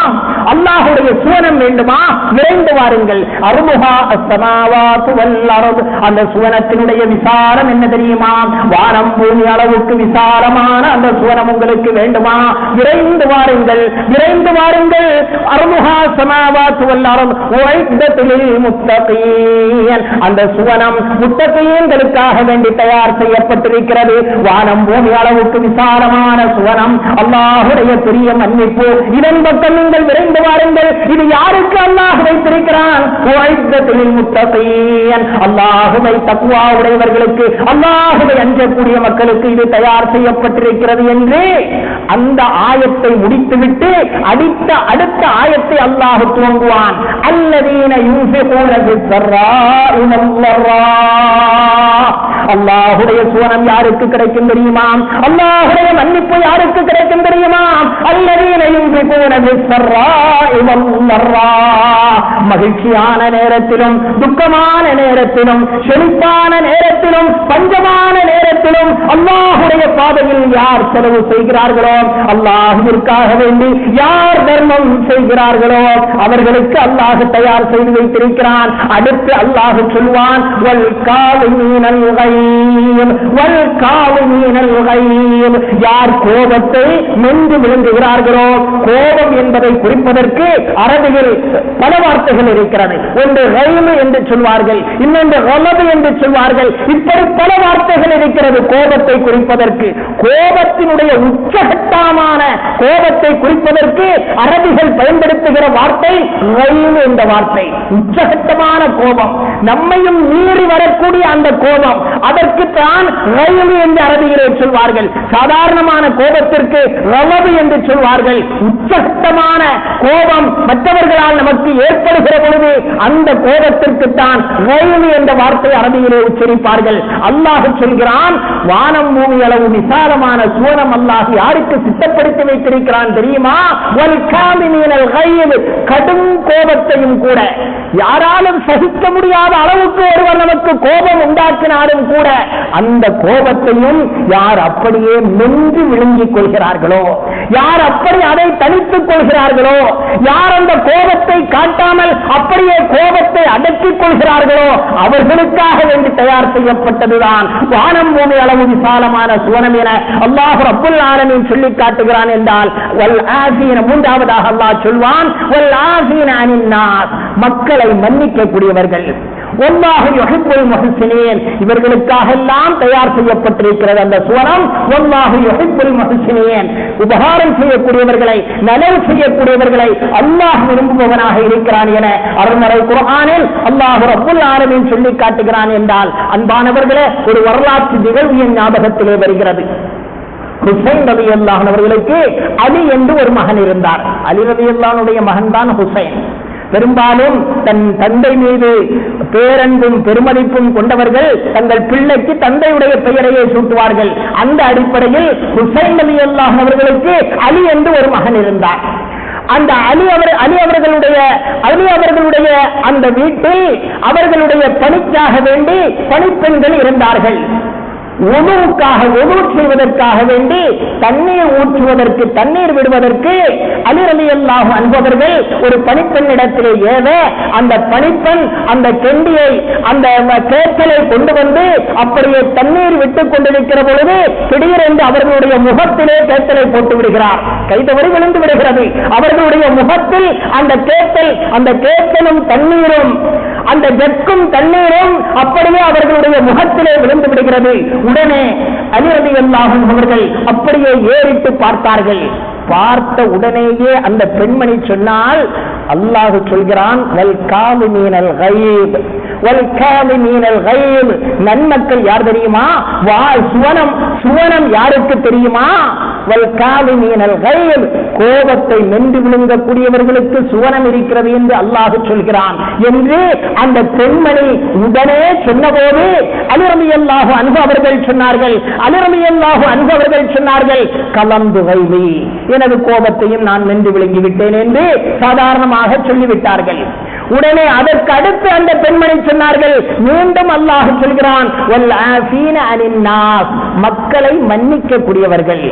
அல்லாஹ்வுடைய சுவனம் வேண்டுமா? விரைந்து வாருங்கள். அர்முஹா அஸ்ஸமாவாத்து வல் அர்த், அந்த சுவனத்தினுடைய விசாலம் என்ன தெரியுமா? வானம் பூமி அளவுக்கு விசாலமான அந்த சுவனம் உங்களுக்கு வேண்டுமா? விரைந்து வாருங்கள், விரைந்து வாருங்கள். அர்முஹா அஸ்ஸமாவாத்து வல் அர்த் உஇத்தத் லில் முத்தகீன், அந்த சுவனம் முத்தகீன்களுக்காக வேண்டி தயார் செய்யப்பட்டிருக்கிறது. வானம் பூமி அளவுக்கு விசாலமான சுவனம், அல்லாஹ்வுடைய பெரிய மன்னிப்பு. இதன் பக்கம் நீங்கள் விரைந்து வாருங்கள். இது யாருக்கு அல்லாஹ் வைத்திருக்கிறான்? உஇத்தத் லில் முத்தகீன், அல்லாஹ்வை தக்வா உடையவர்களுக்கு, அல்லாஹ்வை அஞ்சக்கூடிய மக்களுக்கு இது தயார் செய்யப்பட்டிருக்கிறது என்று அந்த ஆயத்தை முடித்துவிட்டு அடுத்த ஆயத்தை அல்லாஹ் துவங்குவான். அல்லதீன யூன்ஃபிகூன பிஸ்ஸர்ராஇ வல் ضرா, அல்லாஹ்வுடைய சுவனம் யாருக்கு கிடைக்கும் தெரியுமா? அல்லாஹ்வுடைய மன்னிப்பு யாருக்கு கிடைக்கும் தெரியுமா? அல்லதீன யூன்ஃபிகூன பிஸ்ஸர்ராஇ வல் ضرா, மகிழ்ச்சியான நேரத்திலும் துக்கமான நேரத்திலும் செழிப்பான நேரத்திலும் பஞ்சமான நேரத்திலும் அல்லாஹ்வுடைய பாதையில் யார் செலவு செய்கிறார்களோ, அல்லாஹ்விற்காக வேண்டி யார் தர்மம் செய்கிறார்களோ அவர்களுக்கு அல்லாஹ் தயார் செய்து வைத்திருக்கிறான். அடுத்து அல்லாஹ் சொல்வான், வல் காலிமீனல் கைம் வல் காலிமீனல் கைம், யார் கோபத்தை மென்று விழுங்குகிறார்களோ. கோபம் என்பதை குறிப்பதற்கு அரபியில் பல வார்த்தைகள் இருக்கிறது. ஒன்று கைம் என்று சொல்வார்கள், இன்னொன்று கலபு என்று சொல்வார்கள். இப்படி பல வார்த்தைகள் இருக்கிறது கோபத்தை குறிப்பதற்கு. கோபத்தினுடைய உச்சகட்டமான கோபத்தை குறிப்பதற்கு அரபிகள் பயன்படுத்துகிற வார்த்தை கைம் என்ற வார்த்தை. உச்சகட்டமான கோபம், நம்மையும் மீறி வரக்கூடிய அந்த கோபம், அதற்கு தான் கைம் என்று அரபியிலே சொல்வார்கள். சாதாரணமான கோபத்திற்கு கலபு என்று சொல்வார்கள். உச்சகட்டமான கோபம் மற்றவர்களால் நமக்கு ஏற்படுகிற பொழுது அந்த கோபத்திற்கு தான் கைம் என்ற வார்த்தை அரபியிலே உச்சரிப்பார்கள். அல்லாஹ் சொல்கிறான், வானம் பூமி அளவு விசாலமான சுவனம் அல்லாஹ் யாருக்கு சித்தப்படுத்தி வைத்திருக்கிறான் தெரியுமா? வல் காலிமீனல் கைம், கடும் கோபத்தையும் கூட, யாராலும் சகிக்க முடியாத அளவுக்கு ஒருவர் நமக்கு கோபம் உண்டாக்கினாலும் கூட அந்த கோபத்தையும் யார் அப்படியே மென்று விழுங்கிக் கொள்கிறார்களோ, யார் அப்படி அதை தனித்துக் கொள்கிறார்களோ, யார் அந்த கோபத்தை காட்டாமல் அப்படியே கோபத்தை அடக்கிக் கொள்கிறார்களோ அவர்களுக்காக வேண்டி தயார் செய்யப்பட்டதுதான் வானம் பூமி அளவு விசாலமான சுவனம் என அல்லாஹ் ரப்பல் ஆலமீன் சொல்லி காட்டுகிறான். என்றால் வல் ஆஃபீன, மூன்றாவதாக அல்லாஹ் சொல்வான், வல் ஆஃபீன அனின் நாஸ், மக்களை மன்னிக்கக்கூடியவர்கள். வல்லாஹு யுஹிப்புல் முஹ்சினீன், இவர்களுக்காக எல்லாம் தயார் செய்யப்பட்டிருக்கிறது அந்த சுவனம். வல்லாஹு யுஹிப்புல் முஹ்சினீன், உபகாரம் செய்யக்கூடியவர்களை, நலவு செய்யக்கூடியவர்களை அல்லாஹ் விரும்புபவனாக இருக்கிறான் என அருள்மறை குர்ஆனில் அல்லாஹ் ரப்பல் ஆலமீன் சொல்லி காட்டுகிறான். என்றால் அன்பானவர்களே, ஒரு வரலாற்று நிகழ்வு என் ஞாபகத்திலே வருகிறது. ஹுசைன் ரலியல்லாஹு அன்ஹு அவர்களுக்கு அலி என்று ஒரு மகன் இருந்தார். அலி ரலியல்லாஹு அன்ஹுடைய மகன் தான் ஹுசைன். பெரும்பாலும் தன் தந்தை மீது பேரன்பும் பெருமதிப்பும் கொண்டவர்கள் தங்கள் பிள்ளைக்கு தந்தையுடைய பெயரையே சூட்டுவார்கள். அந்த அடிப்படையில் ஹுசைன் ரலியல்லாஹு அன்ஹு அவர்களுக்கு அலி என்று ஒரு மகன் இருந்தார். அந்த அலி அவர்களுடைய அந்த வீட்டில் அவர்களுடைய பணிக்காக வேண்டி பணிப்பெண்கள் இருந்தார்கள். உணவுக்காக உணவு செய்வதற்காக வேண்டி தண்ணீர் ஊற்றுவதற்கு தண்ணீர் விடுவதற்கு அலி ரலியல்லாஹு அன்ஹு ஒரு பணிப்பெண்ணிடத்திலே ஏவ அந்த பணிப்பெண் அந்த கெண்டியை அந்த கேட்டலை கொண்டு வந்து அப்படியே தண்ணீர் விட்டுக் கொண்டிருக்கிற பொழுது திடீரென்று அவர்களுடைய முகத்திலே கேட்டலை போட்டு விடுகிறார். கைதவறி விழுந்து விடுகிறது. அவர்களுடைய முகத்தில் அந்த கேட்டலும் தண்ணீரும் அந்த ஜக்கும் தண்ணீரும் அப்படியே அவர்களுடைய முகத்திலே விழுந்து விடுகிறது. உடனே அலி ரலியல்லாஹு அன்ஹு அவர்கள் அப்படியே ஏறிட்டு பார்த்தார்கள். பார்த்த உடனேயே அந்த பெண்மணி சொன்னால், அல்லாஹ் சொல்கிறான், நன்மக்கள் யார் தெரியுமா? சுவனம் யாருக்கு தெரியுமா? கோபத்தை மென்று விழுங்கக்கூடியவர்களுக்கு சுவனம் இருக்கிறது என்று அல்லாஹ் சொல்கிறான் என்று அந்த பெண்மணி உடனே சொன்னபோது அலி ரலியல்லாஹு அன்ஹு அவர்கள் சொன்னார்கள், கலந்து வைவி, எனது கோபத்தையும் நான் மென்று விழுங்கி விட்டேன் என்று சாதாரணமாக சொல்லிவிட்டார்கள். உடனே அதற்கு அடுத்து அந்த பெண்மணி சொன்னார்கள், மீண்டும் அல்லாஹ் சொல்கிறான், மக்களை மன்னிக்க கூடியவர்கள்.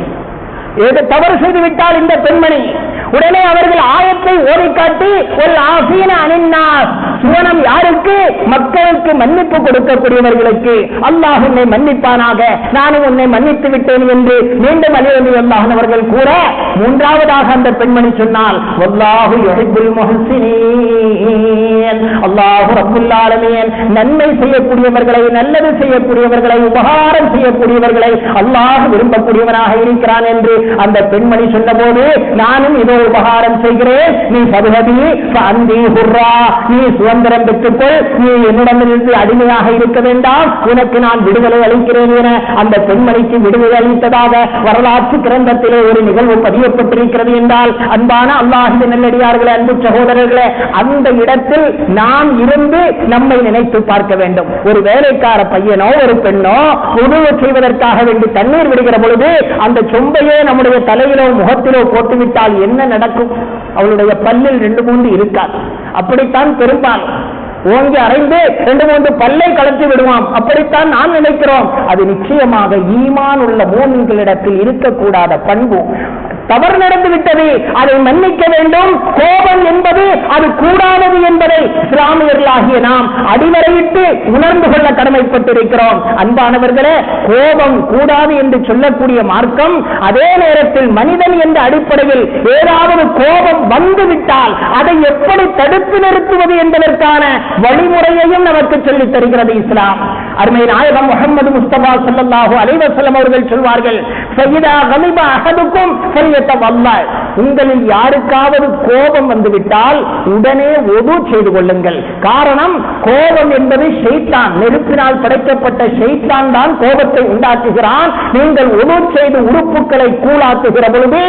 ஏதோ தவறு செய்து விட்டால் இந்த பெண்மணி உடனே அவர்கள் ஆயத்தை ஓடி காட்டி, சுவனம் யாருக்கு? மக்களுக்கு மன்னிப்பு கொடுக்கக்கூடியவர்களுக்கு. அல்லாஹ் உன்னை மன்னிப்பானாக, நானும் உன்னை மன்னித்து விட்டேன் என்று மீண்டும் அலி ரலியல்லாஹு அவர்கள் கூற, மூன்றாவதாக அந்த பெண்மணி சொன்னால், வல்லாஹு யுஹிப்புல் முஹ்சினீன், அல்லாஹ் ரப்புல் ஆலமீன் நன்மை செய்யக்கூடியவர்களை, நல்லது செய்யக்கூடியவர்களை, உபகாரம் செய்யக்கூடியவர்களை அல்லாஹ் விரும்பக்கூடியவனாக இருக்கிறான் என்று அந்த பெண்மணி சொன்னபோது, நானும் இதோ உபகாரம் செய்கிறேன், நீ சதுகதி அந்தி ஹுர்ரா, நீ சுதந்திரம் பெற்றுக்கொள், நீ என்னிடமிருந்து அடிமையாக இருக்க வேண்டாம், உனக்கு நான் விடுதலை அளிக்கிறேன் என அந்த பெண்மணிக்கு விடுதலை அளித்ததாக வரலாற்று கிரந்தத்திலே ஒரு நிகழ்வு பதியப்பட்டிருக்கிறது என்றால், அன்பான அல்லாஹ்வின் நல்லடியார்களே, அன்பு சகோதரர்களே, அந்த இடத்தில் நாம் இருந்து நம்மை நினைத்து பார்க்க வேண்டும். ஒரு வேலைக்கார பையனோ ஒரு பெண்ணோ உணவு செய்வதற்காக வேண்டி தண்ணீர் விடுகிற பொழுது அந்த சொம்பையே நம்முடைய தலையிலோ முகத்திலோ போட்டுவிட்டால் என்ன நடக்கும்? அவளுடைய பல்லில் 2-3 இருக்காது. அப்படித்தான் பெரும்பாலும் ஓங்கி அறைந்து 2-3 பல்லை கலத்தி விடுவான். அப்படித்தான் நான் நினைக்கிறோம். அது நிச்சயமாக ஈமான் உள்ள மூமின்களிடத்தில் இருக்கக்கூடாத பண்பு. தவறு நடந்து விட்டது, அதை மன்னிக்க வேண்டும். கோபம் என்பது அது கூடாதது என்பதை இஸ்லாமியர்களாகிய நாம் அடிவரையிட்டு உணர்ந்து கொள்ள கடமைப்பட்டிருக்கிறோம். அன்பானவர்களே, கோபம் கூடாது என்று சொல்லக்கூடிய மார்க்கம், அதே நேரத்தில் மனிதன் என்ற அடிப்படையில் ஏதாவது கோபம் வந்துவிட்டால் அதை எப்படி தடுத்து நிறுத்துவது என்பதற்கான வழிமுறையையும் நமக்கு சொல்லித் தருகிறது இஸ்லாம். அருமை நாயகம் முஹம்மது முஸ்தபா ஸல்லல்லாஹு அலைஹி வஸல்லம் அவர்கள் சொல்வார்கள், சய்யிதா கலிப அஹதுக்கும் உங்களில் யாருக்காவது கோபம் வந்துவிட்டால் உடனே ஒது செய்து கொள்ளுங்கள். காரணம், கோபம் என்பது ஷைத்தான், நெருப்பினால் படைக்கப்பட்ட ஷைத்தான் தான் கோபத்தை உண்டாக்குகிறான். நீங்கள் ஒது செய்து உறுப்புகளை கூழாக்குகிற பொழுது,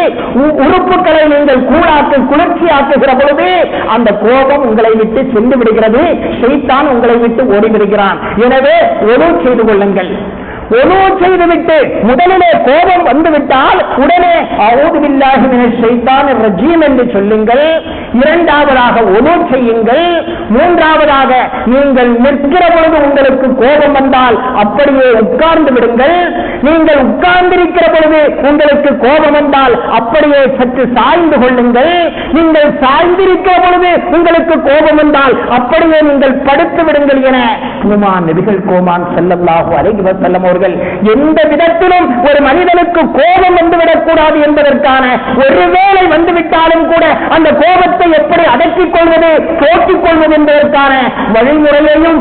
உறுப்புகளை நீங்கள் குளிர்ச்சியாக்குகிற பொழுது அந்த கோபம் உங்களை விட்டு சென்று விடுகிறது. ஷைத்தான் உங்களை விட்டு ஓடிவிடுகிறான். எனவே ஒது செய்து கொள்ளுங்கள். ஒழுங்கு செய்துவிட்டு முதலிலே கோபம் வந்துவிட்டால் உடனே அஊது பில்லாஹி மினஷ் ஷைத்தானிர் ரஜீம் என்று சொல்லுங்கள். இரண்டாவதாக ஒழுங்கு செய்யுங்கள். மூன்றாவதாக நீங்கள் நிற்கிற பொழுது உங்களுக்கு கோபம் வந்தால் அப்படியே உட்கார்ந்து விடுங்கள். நீங்கள் உட்கார்ந்திருக்கிற பொழுது உங்களுக்கு கோபம் வந்தால் அப்படியே சற்று சாய்ந்து கொள்ளுங்கள். நீங்கள் சாய்ந்திருக்கிற பொழுது உங்களுக்கு கோபம் வந்தால் அப்படியே நீங்கள் படுத்து விடுங்கள் என நபிகள் கோமான் ஸல்லல்லாஹு அலைஹி வஸல்லம் எந்த விதத்திலும் ஒரு மனிதனுக்கு கோபம் வந்துவிடக் கூடாது என்பதற்கான, ஒருவேளை வந்துவிட்டாலும் கூட அந்த கோபத்தை எப்படி அடக்கிக் கொள்வது, போக்கிக் கொள்வது என்பதற்கான வழிமுறையையும்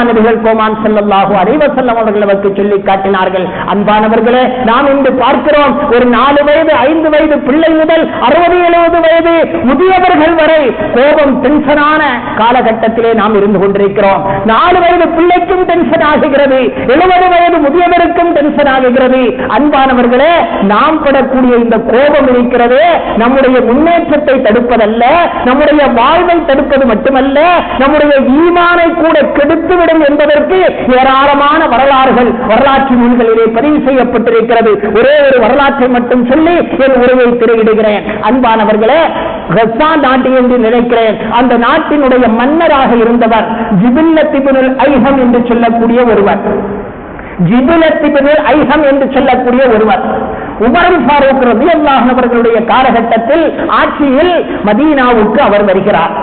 நபிகள் கோமான் ஸல்லல்லாஹு அலைஹி வஸல்லம் அவர்கள் நமக்கு சொல்லி காட்டினார்கள். அன்பானவர்களே, நாம் இன்று பார்க்கிறோம், ஒரு 4 வயது 5 வயது பிள்ளை முதல் 60-70 வயது முதியவர்கள் வரை கோபம் டென்ஷனான காலகட்டத்திலே நாம் இருந்து கொண்டிருக்கிறோம். 4 வயது பிள்ளைக்கும் டென்ஷன் ஆகுகிறது, 70 வயது முதியவருக்கும் டென்ஷன் ஆகுகிறது. அன்பானவர்களே, நாம் படக்கூடிய இந்த கோபம் இருக்கிறது நம்முடைய முன்னேற்றத்தை தடுப்பதல்ல, நம்முடைய வாழ்வை தடுப்பது மட்டுமல்ல, நம்முடைய ஈமானை கூட கெடுத்துவிடும் என்பதற்கு ஏராளமான வரலாற்று நூல்களிலே பதிவு செய்யப்பட்டிருக்கிறது. ஒரே ஒரு வரலாற்றை மட்டும் சொல்லி என் உரையை திரையிடுகிறேன். அன்பானவர்களே, கஸ்ஸான் நாட்டு என்று நினைக்கிறேன், அந்த நாட்டினுடைய மன்னராக இருந்தவர் ஜிபில்லத் இப்னுல் ஐஹம் என்று சொல்லக்கூடிய ஒருவர். ஜிபிலத் இப்னு ஐஹம் என்று சொல்லக்கூடிய ஒருவர் உமர் ஃபாரூக் ரலியல்லாஹு அன்ஹு அவர்களுடைய காலகட்டத்தில் ஆட்சியில் மதீனாவுக்கு அவர் வருகிறார்.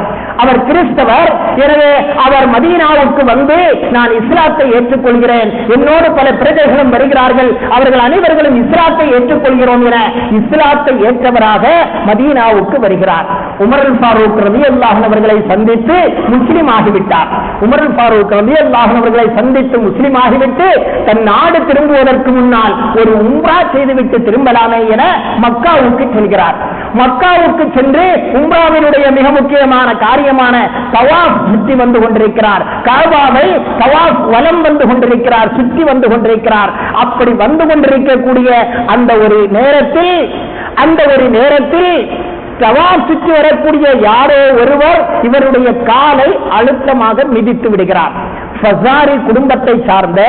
அவர் கிறிஸ்தவர். எனவே அவர் மதீனாவுக்கு வந்து நான் இஸ்லாத்தை ஏற்றுக்கொள்கிறேன், என்னோடு பல பிரஜைகளும் வருகிறார்கள், அவர்கள் அனைவர்களும் இஸ்லாத்தை ஏற்றுக்கொள்கிறோம் என இஸ்லாத்தை ஏற்றவராக மதீனாவுக்கு வருகிறார். உமர் ஃபாரூக் ரலியல்லாஹு அன்ஹு அவர்களை சந்தித்து முஸ்லிம் ஆகிவிட்டார். உமர் ஃபாரூக் ரலியல்லாஹு அன்ஹு அவர்களை சந்தித்து முஸ்லிம் ஆகிவிட்டு தன் நாடு திரும்புவதற்கு முன்னால் ஒரு உம்ரா செய்துவிட்டு திரும்பலாமே என மக்காவுக்கு செல்கிறார். மக்காவுக்கு சென்று உம்ராவினுடைய மிக முக்கியமான காரியமான தவாஃப் சுற்றி வந்து கொண்டிருக்கிறார். கஅபாவை தவாஃப் வலம் வந்து கொண்டிருக்கிறார், சுற்றி வந்து கொண்டிருக்கிறார். அப்படி வந்து கொண்டிருக்கக்கூடிய அந்த ஒரு நேரத்தில் தவாஃப் சுற்றி வரக்கூடிய யாரோ ஒருவர் இவருடைய காலை அழுத்தமாக மிதித்து விடுகிறார். ஃபஸாரி குடும்பத்தை சார்ந்த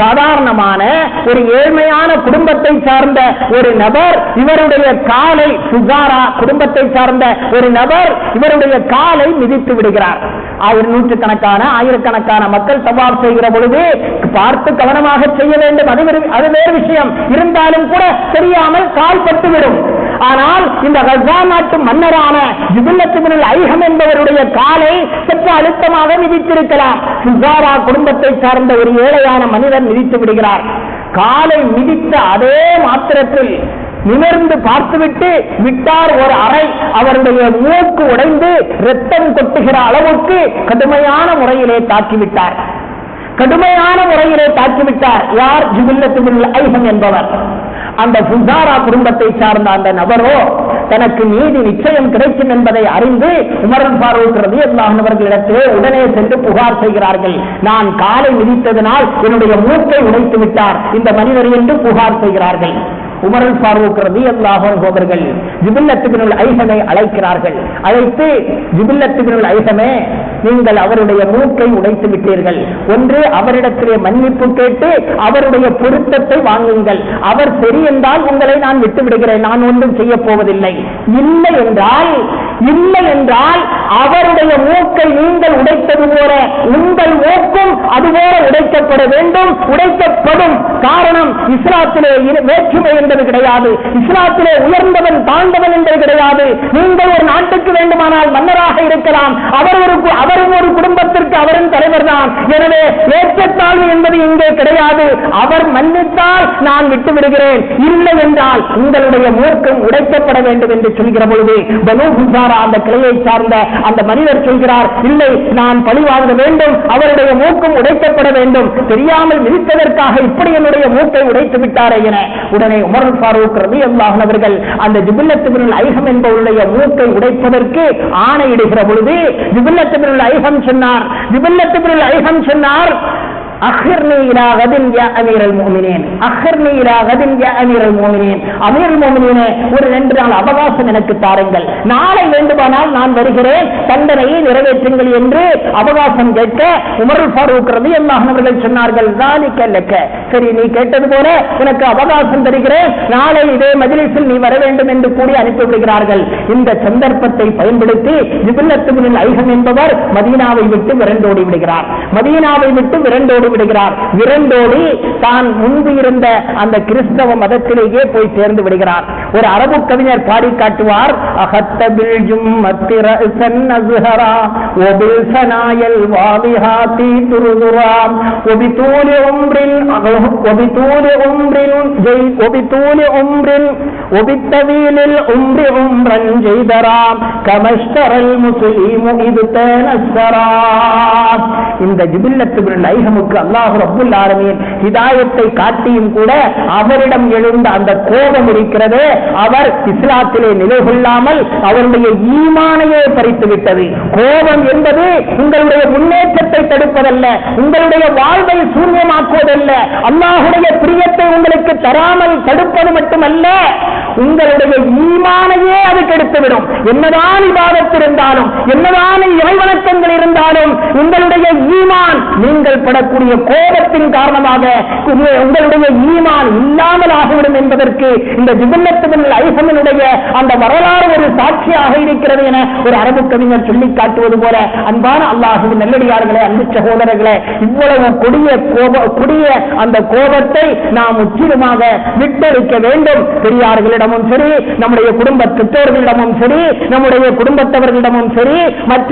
சாதாரணமான ஒரு ஏழ்மையான குடும்பத்தை சார்ந்த ஒரு நபர் இவருடைய காலை, ஃபுசாரா குடும்பத்தை சார்ந்த ஒரு நபர் இவருடைய காலை மிதித்து விடுகிறார். நூற்றுக்கணக்கான ஆயிரக்கணக்கான மக்கள் தவாஃப் செய்கிற பொழுது பார்த்து கவனமாக செய்ய வேண்டும், அது வேறு விஷயம். இருந்தாலும் கூட தெரியாமல் கால் பட்டுவிடும். ஆனால் இந்த கஸா நாட்டு மன்னரான ஜிபில்லத் இப்னு ஐஹம் என்பவருடைய காலை சற்று அழுத்தமாக மிதித்திருக்கலாம். ஃபுசாரா குடும்பத்தை சார்ந்த ஒரு ஏழையான மனிதன் மிதித்து விடுகிறார். காலை மிதித்த அதே மாத்திரத்தில் நிமிர்ந்து பார்த்துவிட்டு விட்டார் ஒரு அறை. அவருடைய மூக்கு உடைந்து இரத்தம் கொட்டுகிற அளவுக்கு கடுமையான முறையிலே தாக்கிவிட்டார். யார்? ஜிபில்லத் இப்னு ஐஹம் என்பவர். அந்த ஃபுசாரா குடும்பத்தை சார்ந்த அந்த நபரோ தனக்கு நீதி நிச்சயம் கிடைக்கும் என்பதை அறிந்து உமர் ஃபாரூக் ரலியல்லாஹு அன்ஹு அவர்களிடத்திலே உடனே சென்று புகார் செய்கிறார்கள். நான் காலை மிதித்ததனால் என்னுடைய மூக்கை உடைத்து விட்டார் இந்த மனிதர் என்று புகார் செய்கிறார்கள். உமர் ஃபாரூக் ரலியல்லாஹு அன்ஹு அவர்கள் ஜிபில்லத் இப்னு ஐஹமை அழைக்கிறார்கள். அழைத்து, ஜிபில்லத் இப்னு ஐஹமே, நீங்கள் அவருடைய மூக்கை உடைத்து விட்டீர்கள். ஒன்று, அவரிடத்திலே மன்னிப்பு கேட்டு அவருடைய பொருத்தத்தை வாங்குங்கள். அவர் சரி என்றால் உங்களை நான் விட்டு விடுகிறேன், நான் ஒன்றும் செய்ய போவதில்லை. இல்லை என்றால் அவருடைய மூக்கை நீங்கள் உடைத்தது போல உங்கள் மூக்கும் அதுபோல உடைக்கப்பட வேண்டும், உடைக்கப்படும். காரணம், இஸ்லாத்திலே வேற்றுமை என்பது கிடையாது, இஸ்லாத்திலே உயர்ந்தவன் தாழ்ந்தவன் என்பது கிடையாது. நீங்கள் ஒரு நாட்டுக்கு வேண்டுமானால் மன்னராக இருக்கலாம், அவரும் ஒரு குடும்பத்திற்கு அவரின் தலைவர் தான். எனவே ஏற்றத்தாழ்வு என்பது இங்கே கிடையாது. அவர் மன்னித்தால் நான் விட்டு விடுகிறேன், இல்லை என்றால் உங்களுடைய மூக்கம் உடைக்கப்பட வேண்டும் என்று சொல்கிற பொழுது பனூ ஃபுசாரா அந்த கிளையை சார்ந்த அந்த மனிதர் சொல்கிறார், இல்லை, நான் பழிவாங்க வேண்டும், அவருடைய மூக்கம் உடைக்கப்பட வேண்டும், தெரியாமல் மிதித்ததற்காக இப்படி என்னுடைய மூக்கை உடைத்து விட்டாரே என உடனே உமர் ஃபாரூக் ரலியல்லாஹு அன்ஹு அவர்கள் அந்த ஜிபில்லத் இப்னு ஐஹம் என்பவருடைய மூக்கை உடைப்பதற்கு ஆணையிடுகிற பொழுது ஜிபில்லத் இப்னு ஐஹம் சொன்னார், அஹ்ர்னி இலா கதின் யா அமீரல் முஃமினீன், அஹ்ர்னி இலா கதின் யா அமீரல் முஃமினீன், அமீருல் முஃமினீனே, ஒரு 2 நாள் அவகாசம் எனக்கு தாருங்கள், நாளை வேண்டுமானால் நான் வருகிறேன், தண்டனையை நிறைவேற்றுங்கள் என்று அவகாசம் கேட்க உமர் ஃபாரூக் ரலியல்லாஹு அன்ஹு அவர்கள் சொன்னார்கள், ஸாலிக லக்க, சரி, நீ கேட்டது போல உனக்கு அவகாசம் தருகிறேன், நாளை இதே மஜ்லிஸில் நீ வர வேண்டும் என்று கூறி அனுப்பிவிடுகிறார்கள். இந்த சந்தர்ப்பத்தை பயன்படுத்தி ஜிபில்லத் இப்னு ஐஹம் என்பவர் மதீனாவை விட்டு விரண்டோடி விடுகிறார். விரண்டோடி தான் முன்பு இருந்த அந்த கிறிஸ்தவ மதத்திலேயே போய் சேர்ந்து விடுகிறார். ஒரு அரபு கவிஞர் பாடி காட்டுவார், அஹத்தபில் ஜும்மத்தி ரஅஸன் அஸ்ஹரா வபில் சனாயல் வாதிஹாதி துர்துரா வபிதூலி உம்ரின் வபித்தவீலில் உம்ரி உம்ரன் ஜைதரா கமஷ்தரல் முஸ்லிமு இது தனஸ்ஸரா. இந்த ஜிபில்லத் இப்னு ஐஹமுக்கு அல்லாஹ் ரப்புல் ஆலமீன் ஹிதாயத்தை காட்டியும் கூட அவரிடம் எழுந்த அந்த கோபம் இருக்கிறது, அவர் இஸ்லாத்திலே நிலைகொள்ளாமல் அவருடைய ஈமானையே பறித்து விட்டது. கோபம் என்பது உங்களுடைய முன்னேற்றத்தை தடுப்பதல்ல, உங்களுடைய வாழ்வை சூன்யமாக்குவதல்ல, அல்லாஹுடைய பிரியத்தை உங்களுக்கு தராமல் தடுப்பது மட்டுமல்ல, உங்களுடைய ஈமானையே அது கெடுத்துவிடும். என்னதான் இபாதத் இருந்தாலும், என்னதான் இறைவணக்கங்கள் இருந்தாலும், உங்களுடைய ஈமான் நீங்கள் படக்கூடிய கோபத்தின் காரணமாக உங்களுடைய ஈமான் இல்லாமல் ஆகிவிடும் என்பதற்கு இந்த ஜிபுல்லத்துபின் ஐஹமினுடைய அந்த வரலாறு ஒரு சாட்சியாக இருக்கிறது என ஒரு அரபு கவிஞர் சொல்லி காட்டுவது போல, அன்பான அல்லாஹ்வின் நல்லடியார்களே, அன்பு சகோதரர்களே, இவ்வளவு கொடிய அந்த கோபத்தை நாம் முற்றிலுமாக விட்டொழிக்க வேண்டும். பெரியார்களிடமும் சரி, நம்முடைய குடும்ப பெற்றோர்களிடமும் சரி, நம்முடைய குடும்பத்தவர்களிடமும் சரி, மற்ற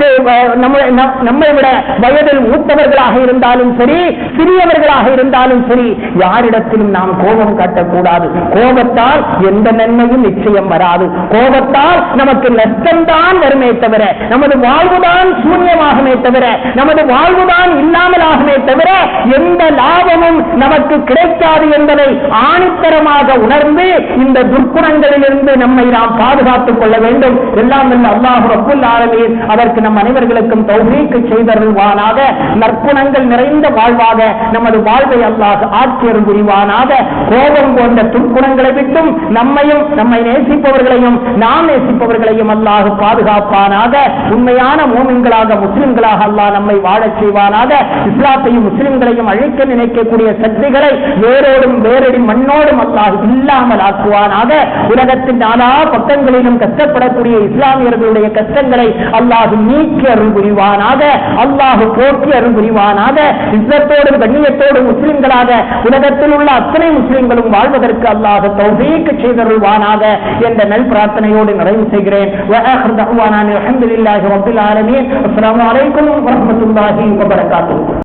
நம்மை விட வயதில் மூத்தவர்களாக இருந்தாலும் சரி, சிறியவர்களாக இருந்தாலும் சரி, யாரிடத்திலும் நாம் கோபம் காட்டக்கூடாது. கோபத்தால் எந்த நன்மையும் நிச்சயம் வராது. கோபத்தால் நமக்கு நஷ்டம்தான் வருமே தவிர, நமது வாழ்வுதான் சூன்யமாகுமே தவிர, நமது வாழ்வுதான் இல்லாமல் ஆகுமே தவிர எந்த லாபமும் நமக்கு கிடைக்காது என்பதை ஆணித்தரமாக உணர்ந்து இந்த துர்க்குணங்களிலிருந்து நம்மை நாம் பாதுகாத்துக் கொள்ள வேண்டும். எல்லாம் அல்லாஹ் ரப்புல் ஆலமீன் அதற்கு நம் அனைவர்களுக்கும் தௌஃபீக் செய்தருள்வானாக. நற்குணங்கள் நிறைந்த வாழ்வாக நமது வாழ்வை அல்லாஹ் ஆட்சியர் புரிவானாக. கோபம் போன்ற துர்க்குணங்களை விட்டும் நம்மையும் நம்மை நேசிப்பவர்களையும் நாம் நேசிப்பவர்களையும் அல்லாஹ் பாதுகாப்பானாக. உண்மையான மூமின்களாக முஸ்லிம்களாக அல்லாஹ் நம்மை வாழச் செய்வானாக. இஸ்லாத்தையும் முஸ்லிம்களையும் அழிக்க நினைக்கக்கூடிய சக்திகளை வேரோடும் வேரடி மண்ணோடும் அல்லாஹ் இல்லாமல் ஆக்குவானாக. உலகத்தின் நாலா பக்கங்களிலும் கஷ்டப்படக்கூடிய இஸ்லாமியர்களுடைய கஷ்டங்களை அல்லாஹ் நீக்கி அருள் புரிவானாக. அல்லாஹ் போக்கி அருள் புரிவானாக. இஸ்லத்தோடும் கண்ணியத்தோடும் முஸ்லிம்களாக உலகத்தில் உள்ள அத்தனை முஸ்லிம்களும் வாழ்வதற்கு அல்லாஹ் தௌஃபீக் செய்தருள்வானாக என்ற நல் பிரார்த்தனையோடு நிறைவு செய்கிறேன். அல்ஹம்துலில்லாஹி ரப்பில் ஆலமீன். அஸ்ஸலாமு அலைக்கும் வரஹ்மத்துல்லாஹி வபரகாத்துஹு.